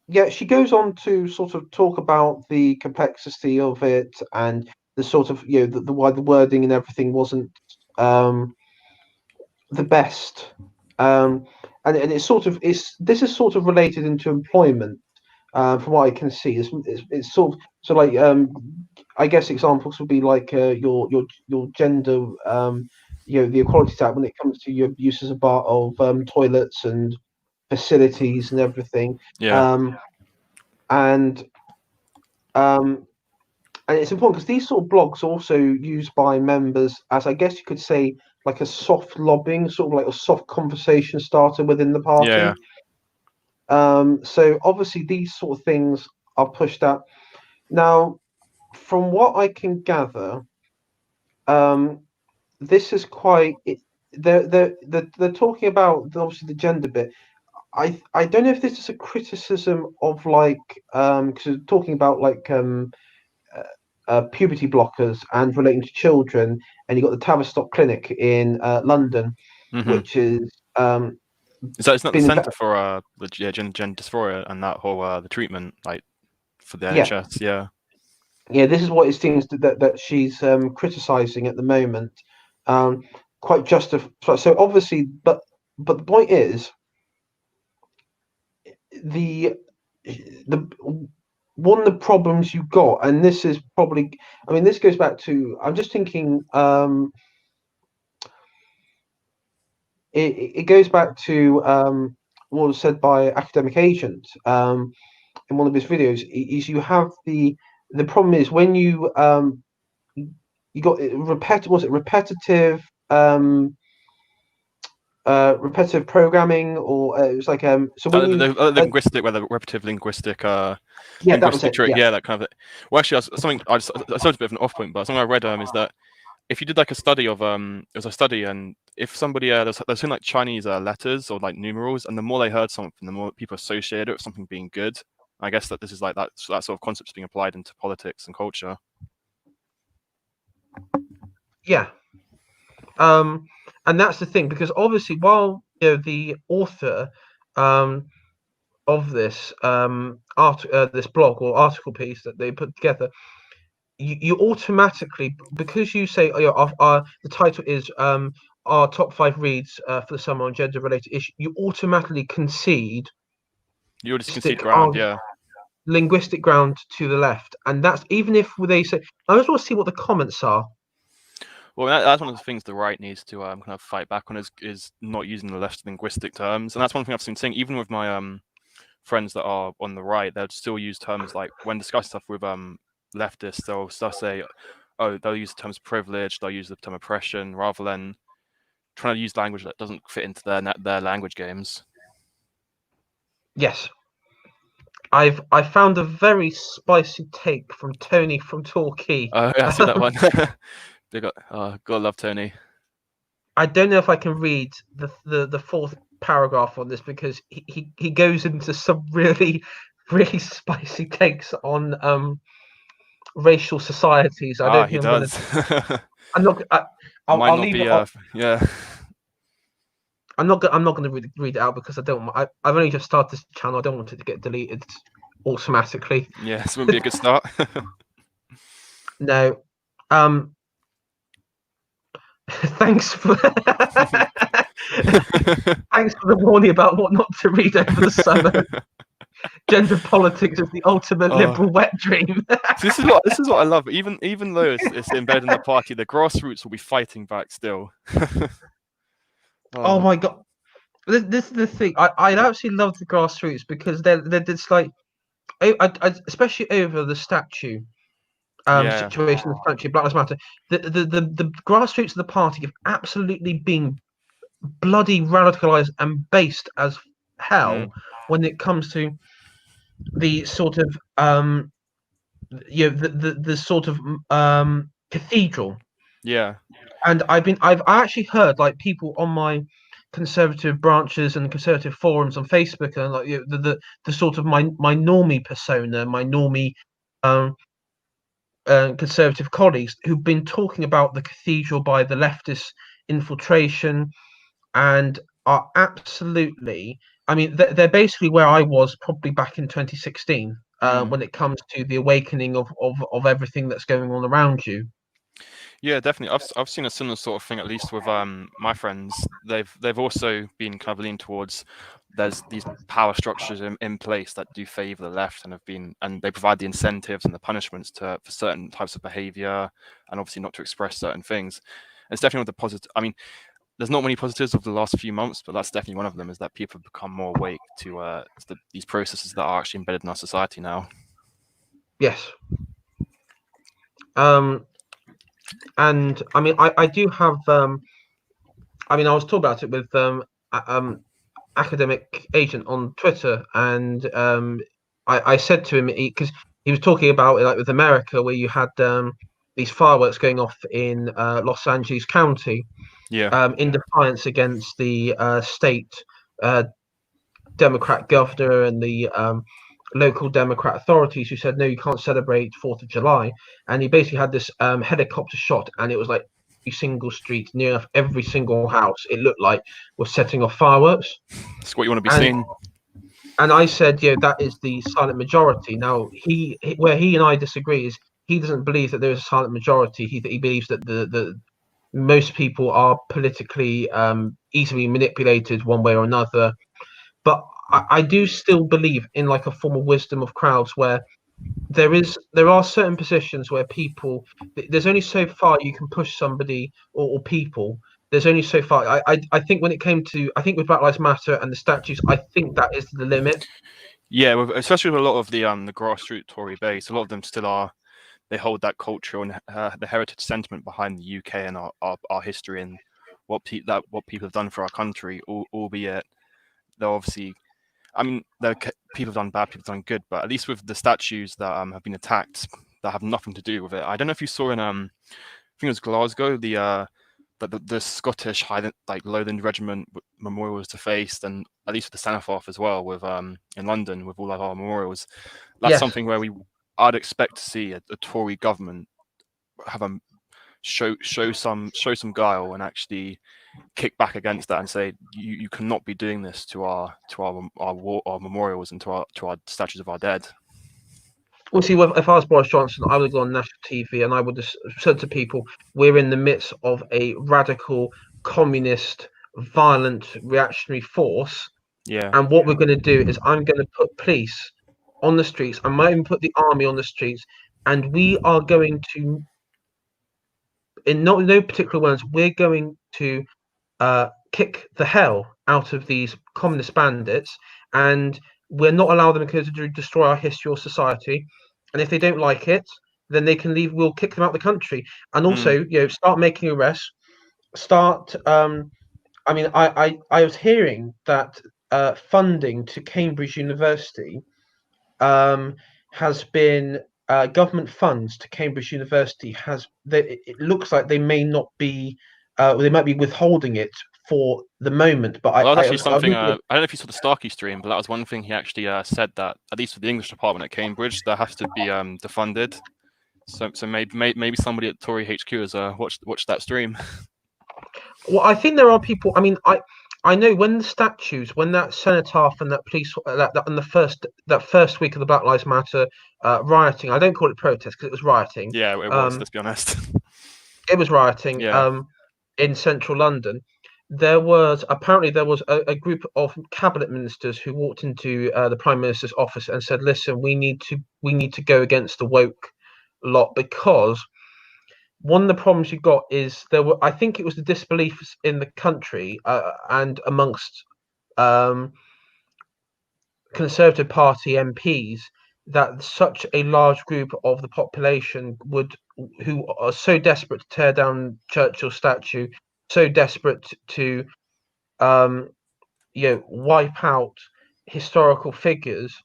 yeah, she goes on to sort of talk about the complexity of it and the sort of the why the wording and everything wasn't um, the best. And it's sort of this is sort of related into employment, from what I can see. It's sort of so like I guess examples would be like your gender the Equality Act when it comes to your uses of toilets and facilities and everything. Yeah. Um, and um, and it's important because these sort of blogs are also used by members as, I guess you could say, like a soft lobbying, sort of like a soft conversation starter within the Yeah. party. So obviously these sort of things are pushed out. Now, from what I can gather, um, this is quite. They're talking about obviously the gender bit. I don't know if this is a criticism of like because they're talking about like puberty blockers and relating to children, and you've got the Tavistock Clinic in London, Hmm. which is So it's not the been Centre for gender dysphoria and that whole the treatment like for the yeah, NHS. Yeah. yeah. This is what it seems that she's criticising at the moment, um, quite justified. So obviously, but the point is the the one of the problems you got, and this is probably, I mean, this goes back to, I'm just thinking, it goes back to what was said by Academic Agent in one of his videos. Is you have the problem is when you got repetitive repetitive programming, or it was like so when you Linguistic, whether repetitive linguistic, yeah, that was linguistic it, trick, yeah. yeah, that kind of. Well, actually, something I saw it's a bit of an off point, but something I read is that if you did like a study of it was a study, and if somebody there's something like Chinese letters or like numerals, and the more they heard something, the more people associated it with something being good. I guess that this is like that sort of concept is being applied into politics and culture. Yeah. And that's the thing, because obviously, while the author um, of this this blog or article piece that they put together, you automatically, because you say the title is our top 5 reads for the summer on gender related issues, you automatically concede You just concede linguistic ground, yeah. linguistic ground to the left, and that's even if they say. I just want to see what the comments are. Well, that's one of the things the right needs to kind of fight back on is not using the left linguistic terms, and that's one thing I've been saying even with my friends that are on the right. They'll still use terms like when discussing stuff with leftists, they'll say, oh, they'll use the terms privilege, they'll use the term oppression, rather than trying to use language that doesn't fit into their language games. Yes. I found a very spicy take from Tony from Torquay. Yeah, I see that one. Gotta love Tony. I don't know if I can read the fourth paragraph on this, because he goes into some really really spicy takes on racial societies. I don't He think I'm gonna. does. I'm not. Might I'll not leave be. it off. Yeah. I'm not going to read it out, because I don't. I've only just started this channel. I don't want it to get deleted automatically. Yeah, this wouldn't be a good start. No. Thanks for thanks for the warning about what not to read over the summer. Gender politics is the ultimate liberal wet dream. This is what I love. Even though it's embedded in the party, the grassroots will be fighting back still. Oh my god. This is the thing. I absolutely love the grassroots, because they're just like, especially over the statue situation in the country, Black Lives Matter. The grassroots of the party have absolutely been bloody radicalized and based as hell when it comes to the sort of the sort of cathedral. Yeah. And I've actually heard like people on my conservative branches and conservative forums on Facebook and like the sort of my normie persona, my normie um, conservative colleagues who've been talking about the cathedral by the leftist infiltration and are absolutely. I mean, they're basically where I was probably back in 2016 Mm. when it comes to the awakening of everything that's going on around you. Yeah, definitely. I've seen a similar sort of thing, at least with my friends. They've also been kind of leaning towards there's these power structures in place that do favor the left and they provide the incentives and the punishments for certain types of behavior and obviously not to express certain things. And it's definitely one of the positive. I mean, there's not many positives of the last few months, but that's definitely one of them. Is that people have become more awake to these processes that are actually embedded in our society now. Yes. Um, and I mean, I do have. I mean, I was talking about it with academic agent on Twitter, and I said to him because he was talking about it like with America, where you had these fireworks going off in Los Angeles County Yeah, in defiance against the state uh, Democrat governor and the local Democrat authorities who said no, you can't celebrate July 4th. And he basically had this helicopter shot, and it was like every single street, near enough every single house, it looked like was setting off fireworks. it's what you want to be And seen. I said, yeah, that is the silent majority. Now, where he and I disagree is he doesn't believe that there is a silent majority. He believes that the most people are politically easily manipulated one way or another. But I do still believe in like a form of wisdom of crowds where there are certain positions where people there's only so far you can push somebody or people. There's only so far. I think when it came to I think with Black Lives Matter and the statues, I think that is the limit. Yeah, especially with a lot of the grassroots Tory base, a lot of them still are. They hold that cultural and the heritage sentiment behind the UK and our history and what people have done for our country. Albeit they're obviously, I mean, people have done bad, people have done good, but at least with the statues that have been attacked that have nothing to do with it. I don't know if you saw in I think it was Glasgow the Scottish Highland like Lowland Regiment memorial was defaced, and at least with the Sanafoff as well with in London with all of our memorials. That's Yes. something where I'd expect to see a Tory government have a show some guile and actually kick back against that and say you cannot be doing this to our memorials and to our statues of our dead. Well, see, if I was Boris Johnson, I would have gone on national TV and I would have said to people, we're in the midst of a radical, communist, violent, reactionary force. Yeah. And what we're going to do is I'm going to put police on the streets. I might even put the army on the streets. And we are going to, in no particular words, we're going to kick the hell out of these communist bandits, and we're not allowing them to destroy our history or society. And if they don't like it, then they can leave. We'll kick them out of the country, and also, Mm. start making arrests. Start. I mean, I was hearing that funding to Cambridge University um, has been government funds to Cambridge University has it looks like they may not be they might be withholding it for the moment. But Well, that was I actually was I was something. reading I don't know if you saw the Starkey stream, but that was one thing he actually said that at least with the English department at Cambridge, that has to be defunded. So maybe somebody at Tory HQ has watched that stream. well, I think there are people. I mean, I know when the statues, when that cenotaph and that police that on the first week of the Black Lives Matter rioting. I don't call it protest because it was rioting. Yeah, it was. Um, Let's be honest. it was rioting. Yeah. In central London, apparently there was a group of cabinet ministers who walked into the prime minister's office and said, "Listen, we need to go against the woke lot because one of the problems you got is there were I think it was the disbelief in the country and amongst um, Conservative Party MPs that such a large group of the population who are so desperate to tear down Churchill's statue, so desperate to um, wipe out historical figures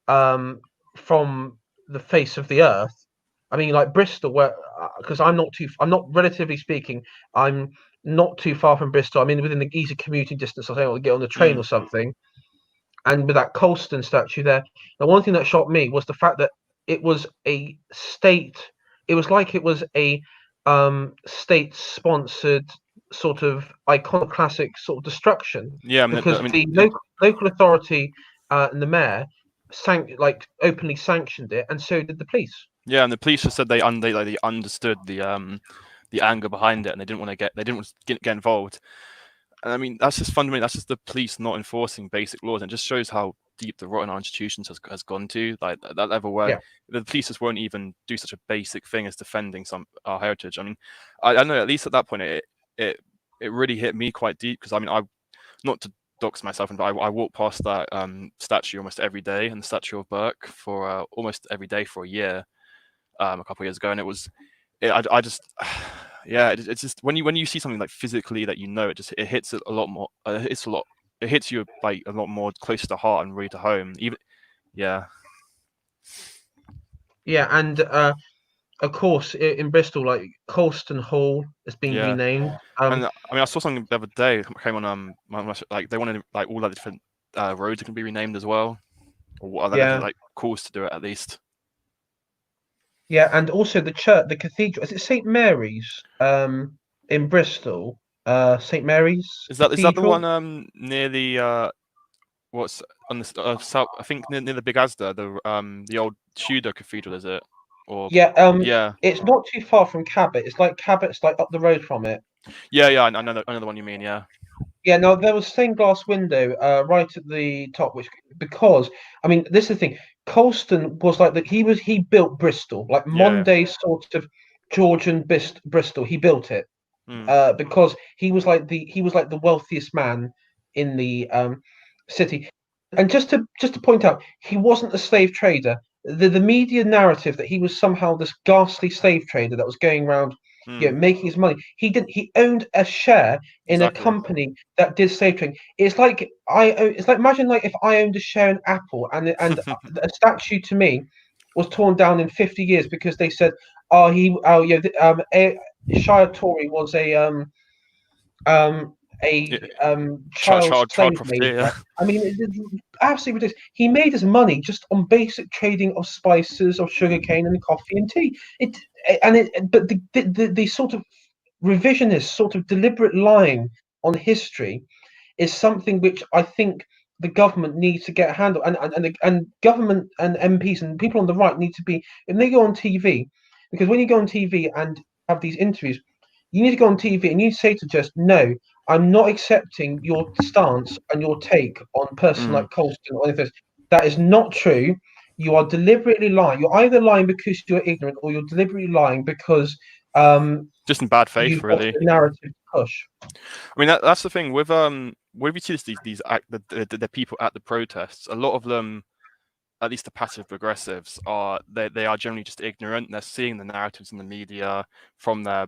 um, from the face of the earth, I mean, like Bristol, where because I'm not relatively speaking, I'm not too far from Bristol. I'm in within the easy commuting distance. I think I'll get on the train Mm. or something. And with that Colston statue there, the one thing that shocked me was the fact that it was a state. It was like it was a state-sponsored sort of iconoclastic sort of destruction, Yeah, because I mean, the local authority and the mayor openly sanctioned it, and so did the police. yeah, and the police just said they understood the anger behind it, and they didn't want to get involved. And I mean, that's just fundamentally that's just the police not enforcing basic laws, and it just shows how deep the rot in our institutions has gone to, like that level where Yeah. the police just won't even do such a basic thing as defending our heritage. I mean, I don't know, at least at that point it it really hit me quite deep, because I mean, I not to dox myself, but I walked past that statue almost every day, and the statue of Burke for almost every day for a year, a couple of years ago, and I just yeah, it's just when you see something like physically that it hits it a lot more. It hits you like a lot more closer to heart and really to home. Even yeah, Yeah, and of course in Bristol, like Colston Hall has been yeah. renamed. And I mean, I saw something the other day. Came on like they wanted like all the different roads can be renamed as well, or I don't know if it's Yeah, like calls to do it at least. yeah, and also the church, the cathedral. Is it St Mary's? In Bristol, St Mary's Is that the Cathedral. one near the what's on the south? I think near the Big Asda, the old Tudor cathedral, is it? Or Yeah, yeah, it's not too far from Cabot. It's like Cabot's like up the road from it. yeah. I know the one you mean. Yeah, Yeah, no, there was stained glass window right at the top, which because I mean this is the thing. Colston was like that. He built Bristol, like yeah. Monday sort of Georgian Bristol. He built it Mm, because he was like the wealthiest man in the city. And just to point out, he wasn't a slave trader. The media narrative that he was somehow this ghastly slave trader that was going around, mm, making his money. He didn't. He owned a share in a exactly. company that did slave trading. It's like imagine like if I owned a share in Apple, and a statue to me was torn down in 50 years because they said, oh yeah, Shire Tory was um, Yeah, child child slave profiteer. maker. I mean, it's absolutely ridiculous. He made his money just on basic trading of spices, of sugarcane, and coffee and tea. But the sort of revisionist, sort of deliberate lying on history is something which I think the government needs to get a handle, and government and MPs and people on the right need to be, when they go on TV, because when you go on TV and have these interviews, you need to go on TV and you say to just no, I'm not accepting your stance and your take on a person Mm. like Colston or anything. That is not true. You are deliberately lying. You're either lying because you're ignorant, or you're deliberately lying because Just in bad faith, you've got really. a narrative to push. I mean, that's the thing with when we see the people at the protests. A lot of them, at least the passive progressives, they are generally just ignorant. They're seeing the narratives in the media from their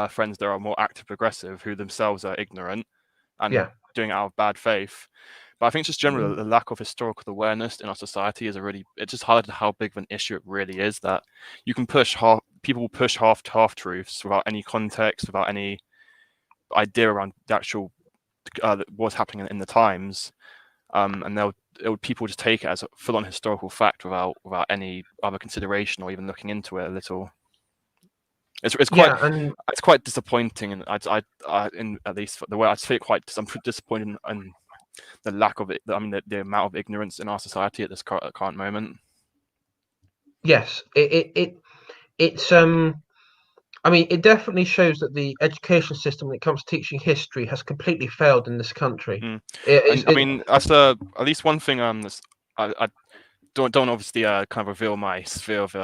friends that are more active progressive, who themselves are ignorant and Yeah. doing it out of bad faith. But I think just generally the lack of historical awareness in our society it just highlighted how big of an issue it really is, that you can people will push half truths without any context, without any idea around the actual what's happening in the times, and people just take it as a full-on historical fact without any other consideration or even looking into it a little. It's Yeah, and quite disappointing, and in at least the way I feel I'm disappointed in the lack of it. I mean, the amount of ignorance in our society at this current moment. yes, it's I mean, it definitely shows that the education system, when it comes to teaching history, has completely failed in this country. Mm. It is, And I mean, that's at least one thing. I don't obviously kind of reveal my sphere of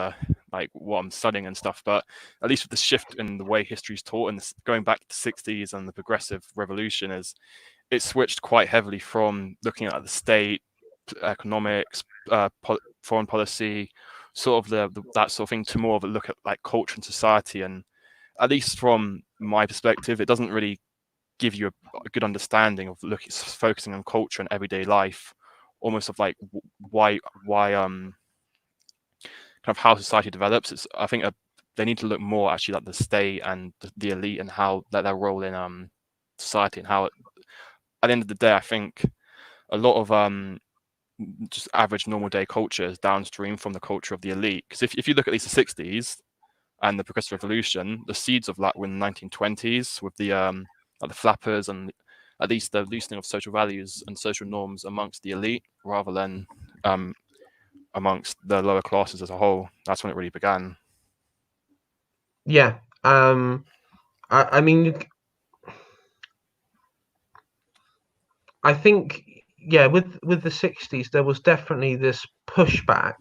like what I'm studying and stuff, but at least with the shift in the way history is taught and going back to the 60s and the progressive revolution, is it switched quite heavily from looking at the state, economics, foreign policy, sort of that sort of thing, to more of a look at like culture and society. And at least from my perspective, it doesn't really give you a good understanding of focusing on culture and everyday life, almost of like why of how society develops. I think they need to look more actually like the state and the elite and how their role in society, and how at the end of the day, I think a lot of just average normal day culture is downstream from the culture of the elite. Because if you look at least the 60s and the Progressive Revolution, the seeds of that were in the 1920s with like the flappers and at least the loosening of social values and social norms amongst the elite rather than amongst the lower classes as a whole. That's when it really began. Yeah. I mean, I think, yeah, with the 60s, there was definitely this pushback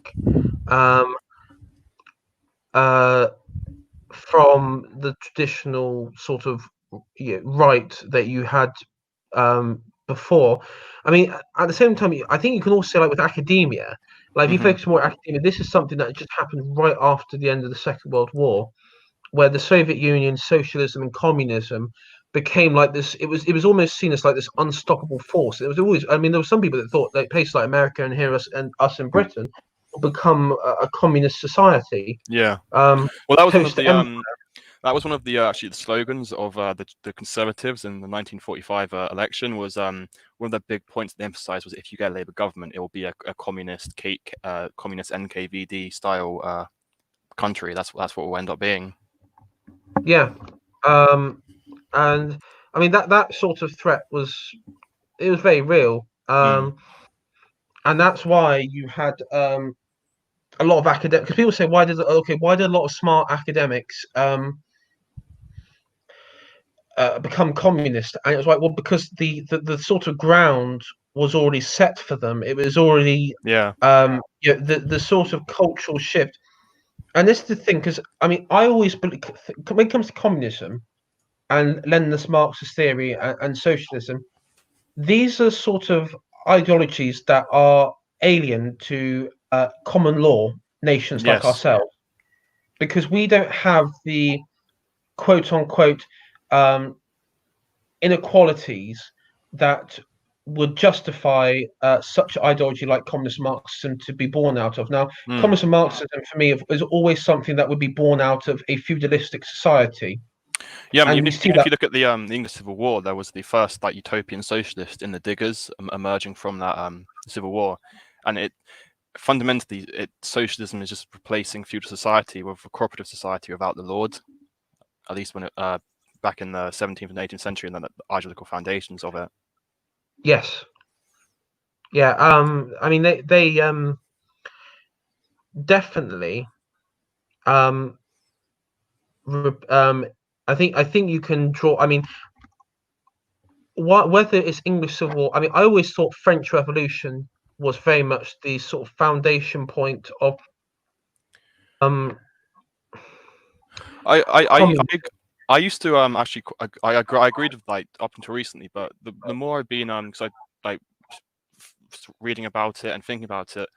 um, uh, from the traditional sort of right that you had before. I mean, at the same time, I think you can also say, like with academia, like if you Mm-hmm. focus more on academia, this is something that just happened right after the end of the Second World War, where the Soviet Union, socialism, and communism became like this. It was almost seen as like this unstoppable force. It was always. I mean, there were some people that thought that places like America and here us in Britain will become a communist society Yeah. Well, that was one of post the empire. actually the slogans of the Conservatives in the 1945 election. Was one of the big points they emphasised was if you get a Labour government, it will be a communist communist NKVD style country. That's what it will end up being. Yeah, and I mean that sort of threat was very real. Mm. And that's why you had a lot of academics. Because people say, why did a lot of smart academics become communist? And it was like, well, because the sort of ground was already set for them. It was already Yeah. the sort of cultural shift. And this is the thing, because I mean, I always believe when it comes to communism and Leninist Marxist theory and socialism, these are sort of ideologies that are alien to common law nations like Yes. ourselves, because we don't have the quote unquote um, inequalities that would justify such ideology like communist Marxism to be born out of. Now, Mm. communist Marxism for me is always something that would be born out of a feudalistic society, Yeah, I mean, and we see even if that. you look at the English Civil War, there was the first like utopian socialist in the Diggers emerging from that Civil War, and it fundamentally socialism is just replacing feudal society with a cooperative society without the lord. At least when it back in the 17th and 18th century, and then the ideological foundations of it. Yes, yeah. I mean, they definitely um, I think you can draw. I mean, whether it's English Civil War. I mean, I always thought French Revolution was very much the sort of foundation point of um I I I communism. I, I used to actually I agreed with like up until recently, but the more I've been because I like reading about it and thinking about it,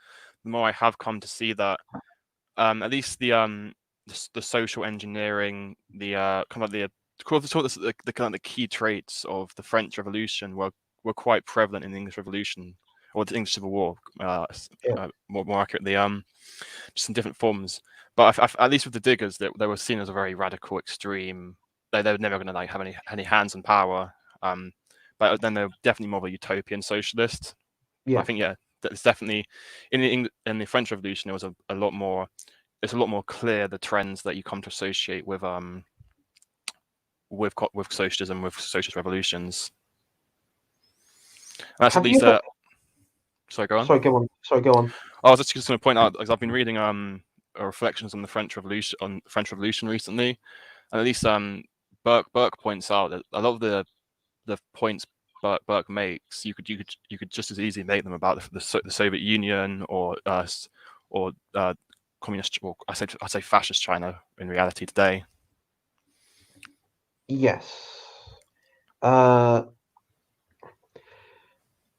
the more I have come to see that at least the social engineering, the kind of the kind of the key traits of the French Revolution were quite prevalent in the English Revolution or the English Civil War, Yeah. more accurately, just in different forms. But at least with the Diggers, they were seen as a very radical, extreme. They were never going to like have any hands on power. But then they're definitely more of a utopian socialist. But I Yeah. think yeah, it's definitely in the French Revolution. It was a lot more. It's a lot more clear the trends that you come to associate with socialism, with socialist revolutions. And that's at Have you least ever? sorry, go on. Sorry, go on. Sorry, go on. I was just going to point out because I've been reading reflections on the French Revolution recently, and at least Burke points out that a lot of the points Burke makes you could just as easily make them about the Soviet Union or communist, or I say fascist China in reality today. Yes. Uh,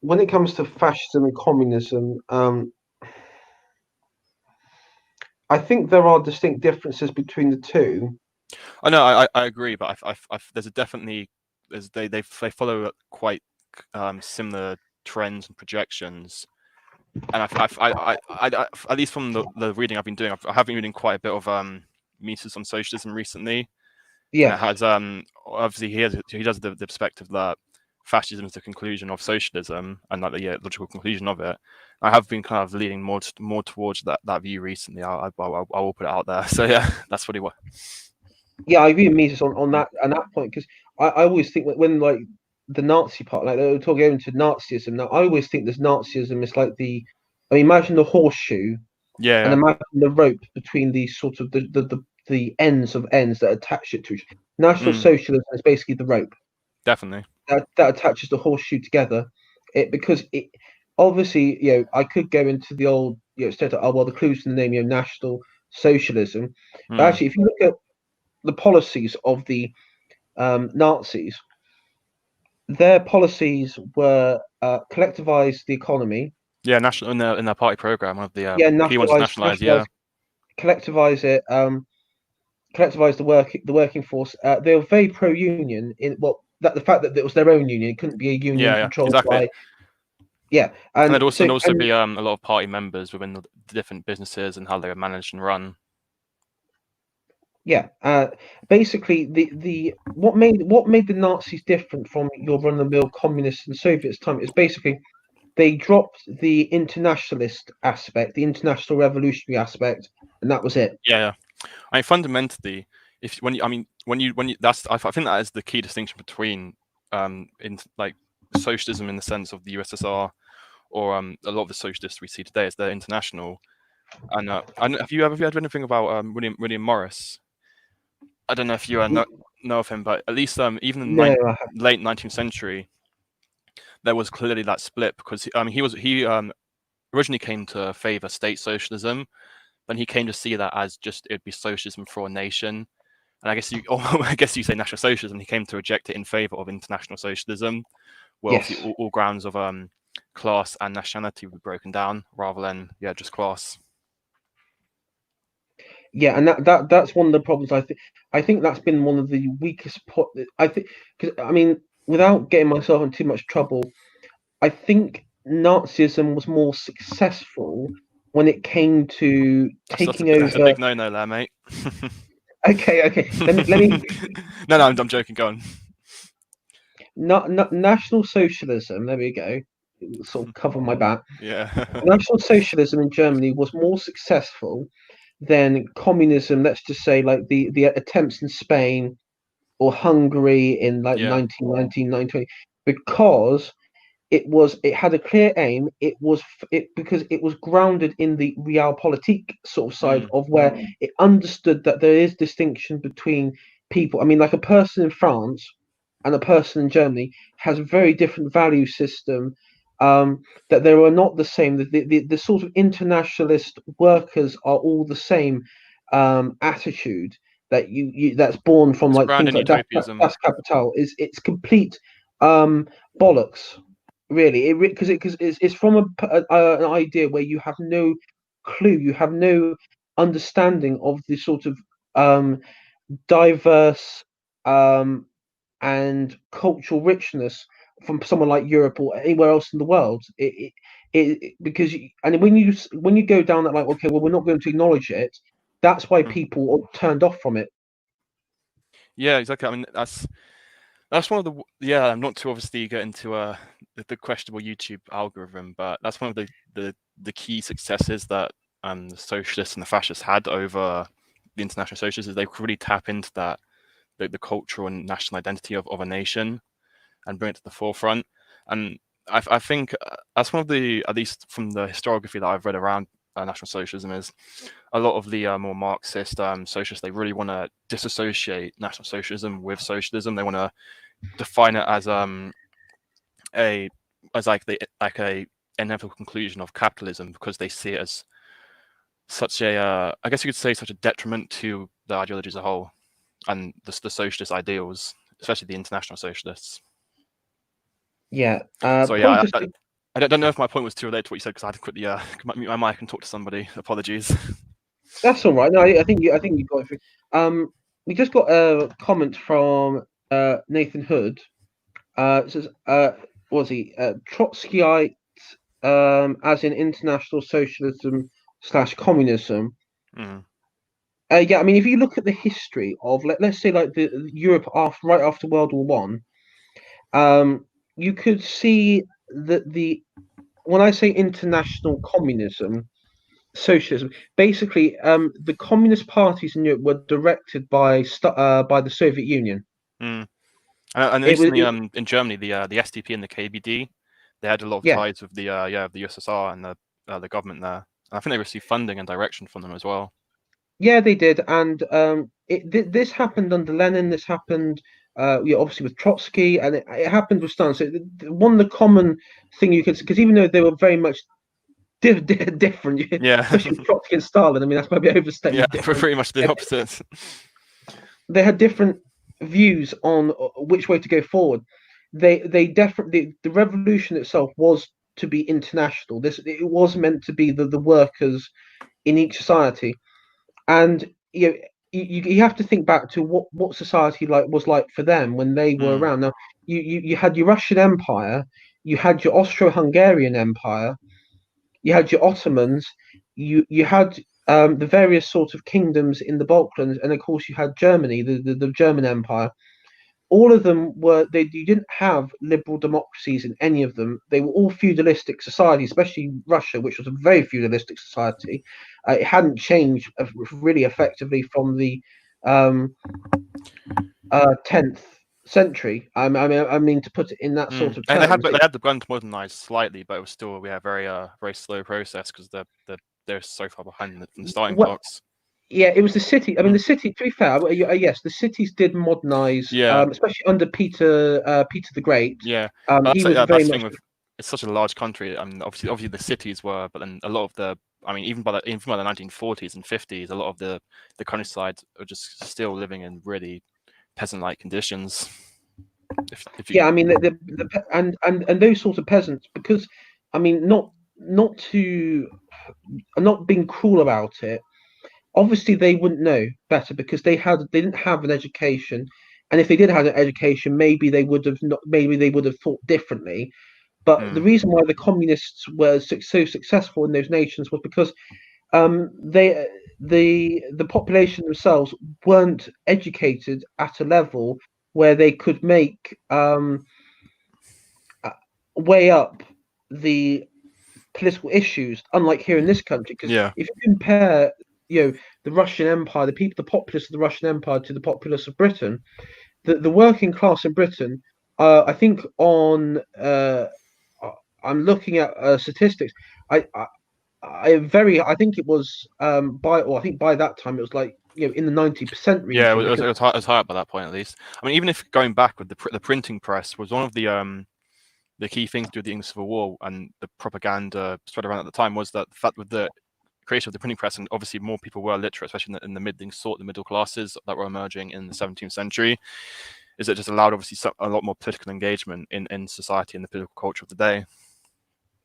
when it comes to fascism and communism, I think there are distinct differences between the two. I know, I agree, but there's a definitely they follow quite similar trends and projections. and at least from the reading I've been doing, I have been reading quite a bit of Mises on socialism recently, and it Yes. has obviously he does the perspective that fascism is the conclusion of socialism and like the logical conclusion of it. I have been kind of leaning more towards that view recently. I will put it out there. So yeah, that's what he was. Yeah, I agree with Mises on that point, because I always think that when like the Nazi part, like they were talking into Nazism. Now I always think this Nazism is like I mean, imagine the horseshoe and Yeah, imagine the rope between the sort of the ends of ends that attach it to each. National mm, Socialism is basically the rope definitely. that attaches the horseshoe together. Because it obviously, I could go into the old, state of, oh well, the clues in the name, National Socialism, but Mm. actually, if you look at the policies of the Nazis, their policies were collectivize the economy. Yeah, national in their party program, one of the Yeah, key ones is nationalize. Yeah, collectivize it. Collectivize the working force. They were very pro union in that the fact that it was their own union, it couldn't be a union yeah, controlled exactly. by. Yeah, And and there'd so also and be a lot of party members within the different businesses and how they were managed and run. yeah, basically the what made the Nazis different from your run of the mill communists and Soviets time is basically they dropped the internationalist aspect, the international revolutionary aspect, and that was it. Yeah, I mean fundamentally, if when you, I mean when you that's I think that is the key distinction between in like socialism in the sense of the USSR or a lot of the socialists we see today is they're international. And have you ever read anything about William Morris? I don't know if you know of him, but at least even in No, the late 19th century, there was clearly that split because he originally came to favor state socialism, then he came to see that as just it'd be socialism for a nation. And I guess I guess you say national socialism. He came to reject it in favor of international socialism, where obviously yes, all grounds of class and nationality would be broken down rather than just class. yeah, and that's one of the problems. I think that's been one of the weakest point. I think because I mean, without getting myself in too much trouble, I think Nazism was more successful when it came to taking That's a over. big no-no there, mate. Okay, okay. Let me. No, I'm joking. Go on. Not National Socialism. There we go. Sort of cover my back. Yeah. National Socialism in Germany was more successful than communism. Let's just say like the attempts in Spain or Hungary in like Yeah. 1919, 1920, because it had a clear aim. It because it was grounded in the realpolitik sort of side Mm. of where it understood that there is distinction between people. I mean, like a person in France and a person in Germany has a very different value system. That they are not the same. The sort of internationalist workers are all the same attitude that that's born from It's like grounded things in like utopianism. that's capital is it's complete bollocks, really, because it's from an idea where you have no clue, you have no understanding of the sort of diverse and cultural richness from someone like Europe or anywhere else in the world. Because and when you go down that like, okay, well, we're not going to acknowledge it. That's why Mm. people are turned off from it. Yeah, exactly. I mean, that's one of the I'm not to obviously get into the questionable YouTube algorithm, but that's one of the key successes that the socialists and the fascists had over the international socialists is they could really tap into that the cultural and national identity of a nation and bring it to the forefront. And I think that's one of the, at least from the historiography that I've read around National Socialism, is a lot of the more Marxist socialists, they really want to disassociate National Socialism with socialism. They want to define it a as like a inevitable conclusion of capitalism because they see it as such a I guess you could say such a detriment to the ideology as a whole and the socialist ideals, especially the international socialists. Yeah, So probably yeah, just I don't know if my point was too related to what you said because I had to quickly mute my mic and talk to somebody. Apologies. that's all right. No, I think you got it through. We just got a comment from Nathan Hood. It says, was he Trotskyite as in international socialism slash communism. Mm. Yeah, I mean, if you look at the history of, let's say, like the Europe after right after World War One, you could see that the when I say international communism, socialism, basically, the communist parties in Europe were directed by the Soviet Union. Mm. And at It least was, in Germany, the SDP and the KBD, they had a lot of yeah, ties with the USSR and the government there. And I think they received funding and direction from them as well. yeah, they did, and this happened under Lenin. This happened, yeah, obviously with Trotsky, and it happened with Stalin. So one of the common thing you could, because even though they were very much different, Yeah, especially with Trotsky and Stalin. I mean, that's maybe overstating yeah, different. pretty much the opposite. They had different views on which way to go forward. They definitely the revolution itself was to be international. This it was meant to be the workers in each society, and you know, you have to think back to what society was like for them when they were Mm. around. Now you had your Russian Empire, you had your Austro-Hungarian Empire, you had your Ottomans, you had the various sort of kingdoms in the Balkans, and of course you had Germany, the German Empire. All of them were you didn't have liberal democracies in any of them. They were all feudalistic societies, especially Russia, which was a very feudalistic society. It hadn't changed really effectively from the um, 10th century. I mean to put it in that sort Mm. of And terms. they had begun to modernize slightly, but it was still very slow process because they're so far behind from the starting Well, blocks. yeah, it was the city. I mean, Mm. the city. To be fair, yes, the cities did modernize, Yeah, especially under Peter the Great. yeah. But He was that's very the much. thing with it's such a large country. I mean, obviously the cities were, but then a lot of I mean, even by the 1940s and 50s, a lot of the countryside are just still living in really peasant-like conditions. If you, Yeah, I mean, and those sort of peasants, because I mean, not to not being cruel about it. Obviously, they wouldn't know better because they didn't have an education, and if they did have an education, maybe they would have not. Maybe they would have thought differently. But the mm, reason why the communists were so successful in those nations was because they the population themselves weren't educated at a level where they could make uh, weigh up the political issues, unlike here in this country. Because yeah, if you compare, the Russian Empire, the populace of the Russian Empire to the populace of Britain, the working class in Britain, I think I'm looking at statistics. I, I I think it was I think by that time it was like in the 90% yeah, region because it was high up by that point at least. I mean, even if going back with the printing press was one of the key things through the English Civil War and the propaganda spread around at the time was that the fact with the creation of the printing press, and obviously more people were literate, especially in the the middle classes that were emerging in the 17th century, is it just allowed obviously a lot more political engagement in society and the political culture of the day.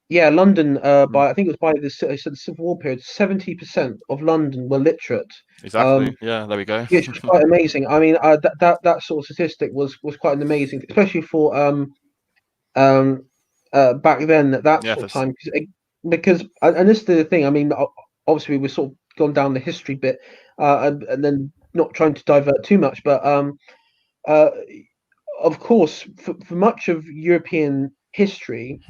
yeah, London Mm. by I think it was by the Civil War period, 70% of London were literate. Exactly. Yeah, there we go. Which was quite amazing. I mean, that sort of statistic was quite an amazing, especially for um back then at that Yeah, sort of time because and this is the thing. I mean, obviously we've sort of gone down the history bit and then not trying to divert too much, but uh of course for much of European history,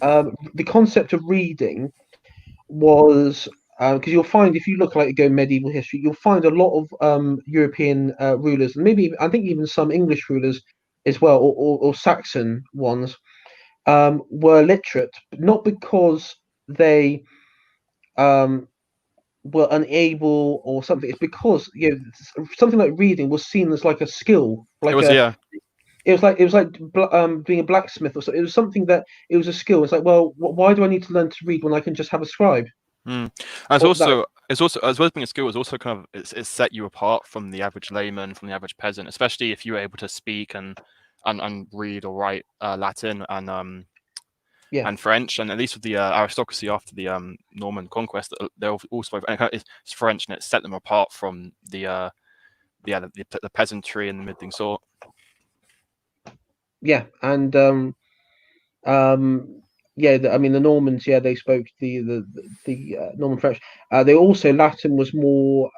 the concept of reading was because you'll find if you look like go medieval history, you'll find a lot of European rulers, and maybe I think even some English rulers as well, or Saxon ones, were literate, but not because they um, were unable or something. It's because something like reading was seen as like a skill, it like was. a Yeah, it was like being a blacksmith or something. It was something that it was a skill. It's like, well, why do I need to learn to read when I can just have a scribe? mm. And Or that, it's also as well as being a skill, it's also kind of it's set you apart from the average layman, from the average peasant, especially if you were able to speak and read or write Latin yeah. and French, and at least with the aristocracy after the Norman conquest, they all spoke and it's French, and it set them apart from the peasantry and the middling sort. Yeah, and um, I mean the Normans, they spoke the Norman French. They also Latin was more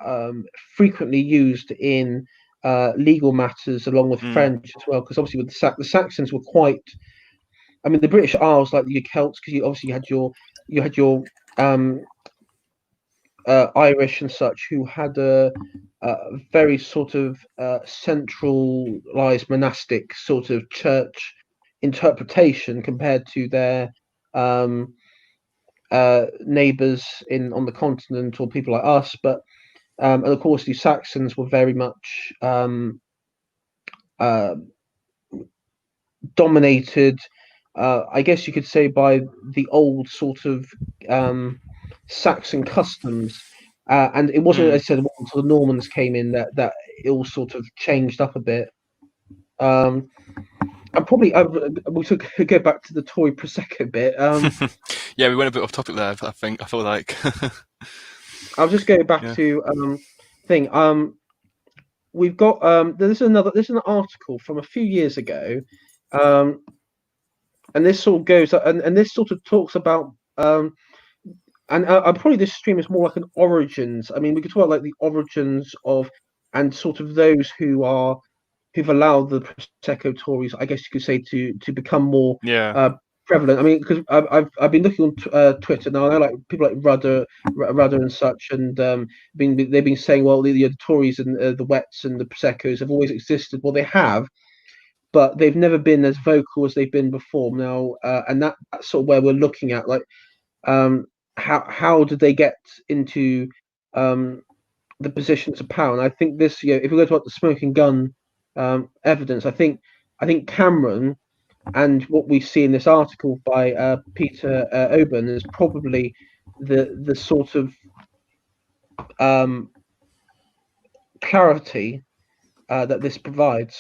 frequently used in legal matters along with Mm, French as well, because obviously with the Saxons were quite. I mean the British Isles, like your Celts, because you obviously had your um, Irish and such, who had a very sort of centralized monastic sort of church interpretation compared to their um, neighbours in on the continent or people like us. But and of course, the Saxons were very much uh, dominated. I guess you could say by the old sort of Saxon customs. And it wasn't, mm. as I said, until the Normans came in that it all sort of changed up a bit. Um, and probably we should go back to the Tory Prosecco bit. Yeah, we went a bit off topic there. I think I feel like. I'll just go back Yeah. to thing. We've got there's an article from a few years ago, um, and this sort of goes and this sort of talks about and probably this stream is more like an origins. I mean, we could talk about like the origins of and sort of those who've allowed the Prosecco Tories, I guess you could say, to become more Yeah. prevalent. I mean, because I've been looking on Twitter now. I know like people like Rudder and such, and they've been saying, well, the Tories and the Wets and the Proseccos have always existed. Well, they have, but they've never been as vocal as they've been before. Now, and that's sort of where we're looking at, like um, how did they get into um, the positions of power? And I think this, if we go to the smoking gun evidence, I think Cameron and what we see in this article by Peter Oben is probably the sort of um, clarity that this provides.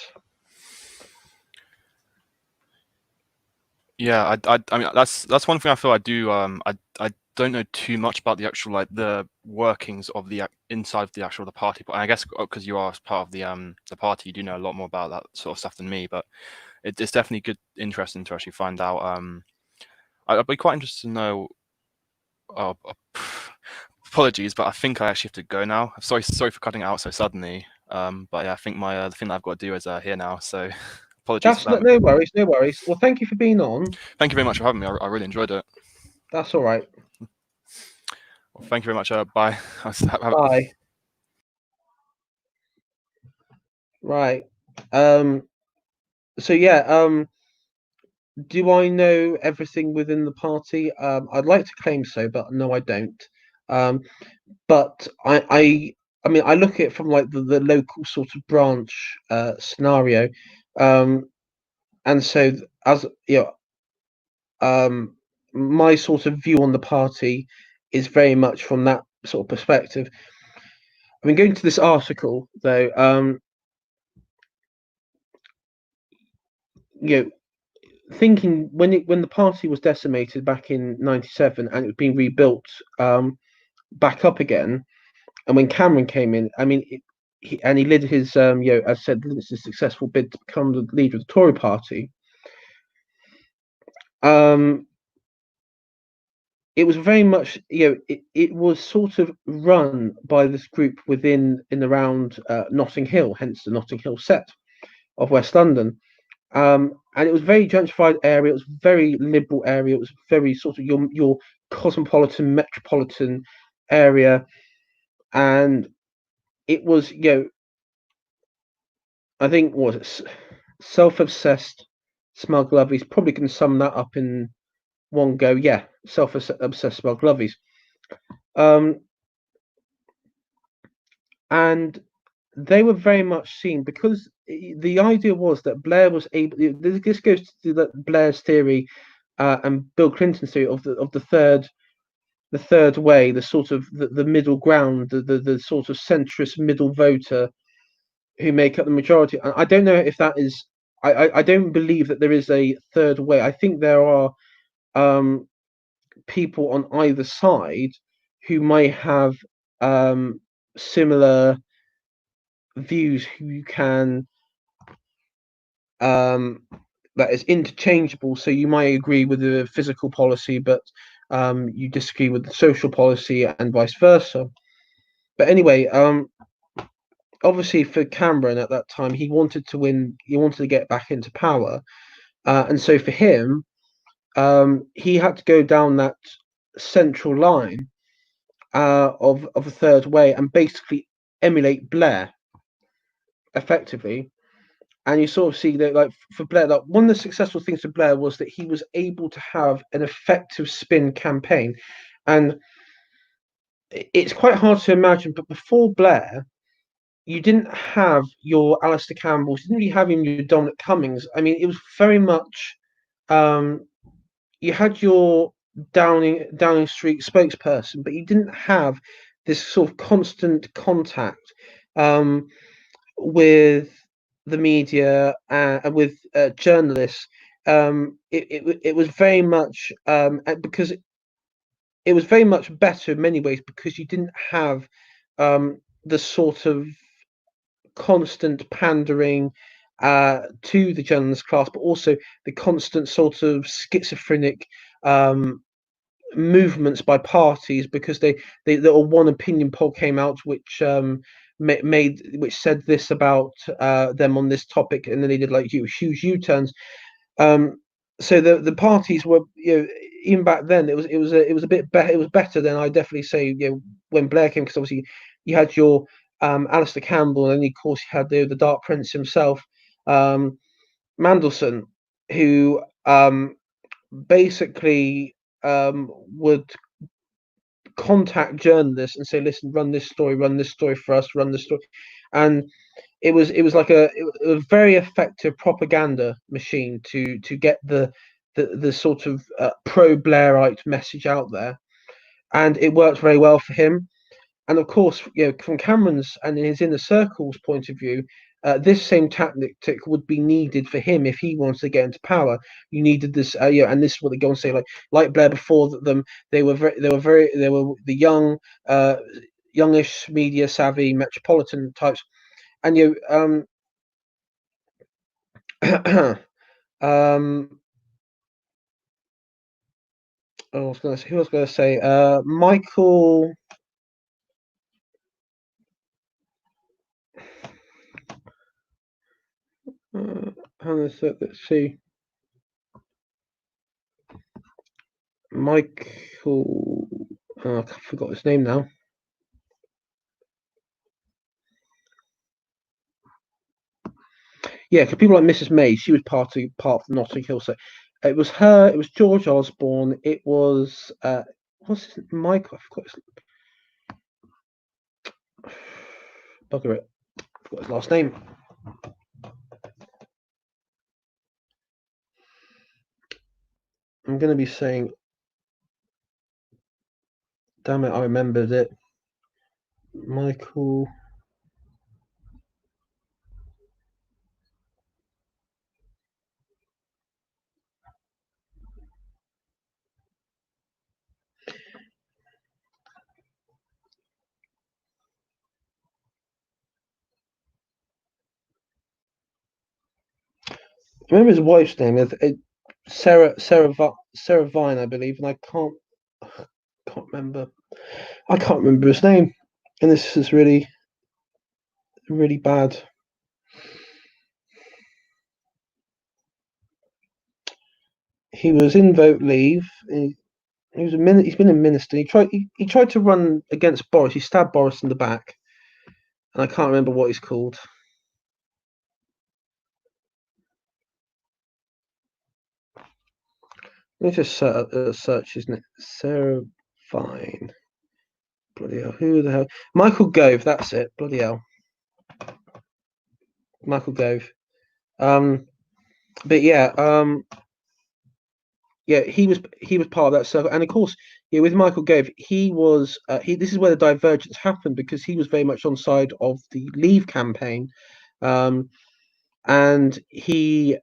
Yeah, I mean that's one thing I feel I do. I don't know too much about the actual like the workings of the inside of the actual the party, but I guess because you are part of the party, you do know a lot more about that sort of stuff than me. But it's definitely good, interesting to actually find out. I'd be quite interested to know. Oh, apologies, but I think I actually have to go now. Sorry for cutting it out so suddenly. But yeah, I think my the thing that I've got to do is here now. So apologies for That's that. no worries, no worries. Well, thank you for being on. Thank you very much for having me. I really enjoyed it. That's all right. Well, thank you very much. Bye. Bye. Right. Um. So yeah. Do I know everything within the party? I'd like to claim so, but no, I don't. Um. But I mean, I look at it from like the local sort of branch scenario. Um. And so as my sort of view on the party is very much from that sort of perspective. I mean, going to this article though, you know, thinking when the party was decimated back in '97 and it was being rebuilt back up again, and when Cameron came in, I mean, he led his as I said, it's a successful bid to become the leader of the Tory party. Um, it was very much it was sort of run by this group within in around Notting Hill, hence the Notting Hill set of West London. And it was very gentrified area. It was very liberal area. It was very sort of your cosmopolitan, metropolitan area, and it was I think what was it self-obsessed, smug lovies. Probably can sum that up in one go. Yeah, self-obsessed, smug lovies. Um, and they were very much seen because the idea was that Blair was able. This goes to Blair's theory and Bill Clinton's theory of the third way, the sort of the middle ground, the sort of centrist middle voter who make up the majority. And I don't know if that is. I don't believe that there is a third way. I think there are um, people on either side who may have similar views who can um, that is interchangeable. So you might agree with the physical policy, but you disagree with the social policy, and vice versa. But anyway, obviously for Cameron at that time, he wanted to win. He wanted to get back into power, and so for him, he had to go down that central line of a third way and basically emulate Blair effectively. And you sort of see that, like for Blair, like one of the successful things for Blair was that he was able to have an effective spin campaign, and it's quite hard to imagine. But before Blair, you didn't have your Alistair Campbells, you didn't really have your Dominic Cummings. I mean, it was very much you had your Downing Street spokesperson, but you didn't have this sort of constant contact with the media and with journalists. It was very much because it was very much better in many ways because you didn't have the sort of constant pandering to the journalist class, but also the constant sort of schizophrenic movements by parties because the one opinion poll came out which made which said this about them on this topic, and then they did like huge U-turns. So the parties were, even back then it was a bit better. It was better than, I definitely say, when Blair came, because obviously you had your Alistair Campbell, and then of course you had the Dark Prince himself, Mandelson, who basically would contact journalists and say, "Listen, run this story for us, run this story," and it was like a very effective propaganda machine to get the sort of pro Blairite message out there, and it worked very well for him. And of course, from Cameron's and his inner circle's point of view, this same tactic would be needed for him if he wants to get into power. You needed this, and this is what they go and say, like Blair before them. They were the youngish, media savvy, metropolitan types, and um, I was going to say, who I was going to say, Michael. Let's see. Michael. I forgot his name now. Yeah, because people like Mrs. May, she was part of Notting Hill. So it was her. It was George Osborne. It was what's his Michael? I forgot his bugger it. I forgot his last name. I'm going to be saying, damn it, I remembered it. Michael. I remember his wife's name. Sarah Vine, I believe, and I can't remember. I can't remember his name, and this is really bad. He was in vote leave. He was he's been a minister. He tried to run against Boris. He stabbed Boris in the back, and I can't remember what he's called. Let me just search his name. Sarah Vine. Bloody hell. Who the hell? Michael Gove. That's it. Bloody hell. Michael Gove. But yeah. Yeah, he was part of that circle, and of course, with Michael Gove, he was this is where the divergence happened, because he was very much on side of the Leave campaign, and he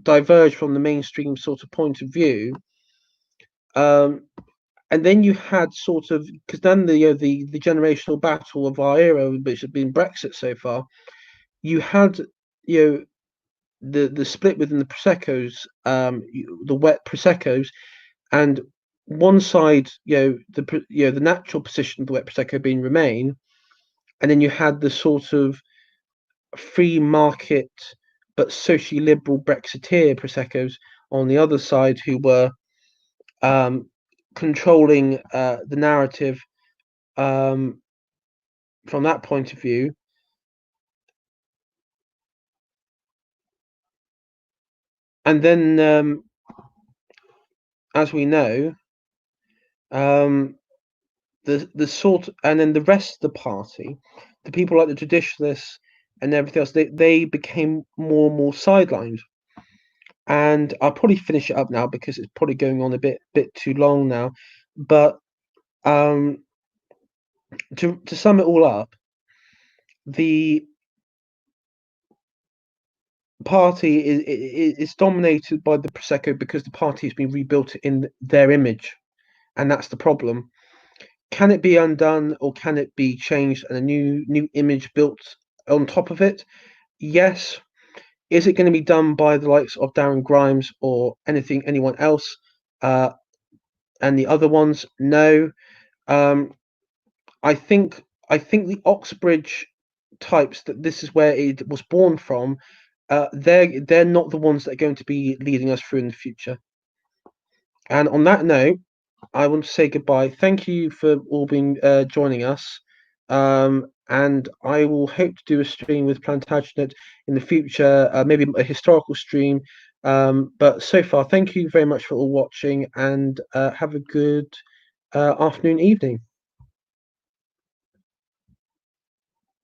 diverged from the mainstream sort of point of view. And then you had sort of, because then the generational battle of our era, which had been Brexit so far, you had the split within the Proseccos, the wet Proseccos, and one side, the natural position of the wet Prosecco being Remain, and then you had the sort of free market but socially liberal Brexiteer Proseccos on the other side, who were controlling the narrative from that point of view. And then, as we know, the sort, and then the rest of the party, the people like the traditionalists and everything else, they became more and more sidelined. And I'll probably finish it up now because it's probably going on a bit too long now. But to sum it all up, the party is dominated by the Prosecco because the party has been rebuilt in their image, and that's the problem. Can it be undone, or can it be changed and a new image built on top of it? Yes. Is it going to be done by the likes of Darren Grimes or anyone else? And the other ones, no. I think the Oxbridge types, that this is where it was born from. They're not the ones that are going to be leading us through in the future. And on that note, I want to say goodbye. Thank you for all being joining us. And I will hope to do a stream with Plantagenet in the future, maybe a historical stream. But so far, thank you very much for all watching, and have a good afternoon, evening.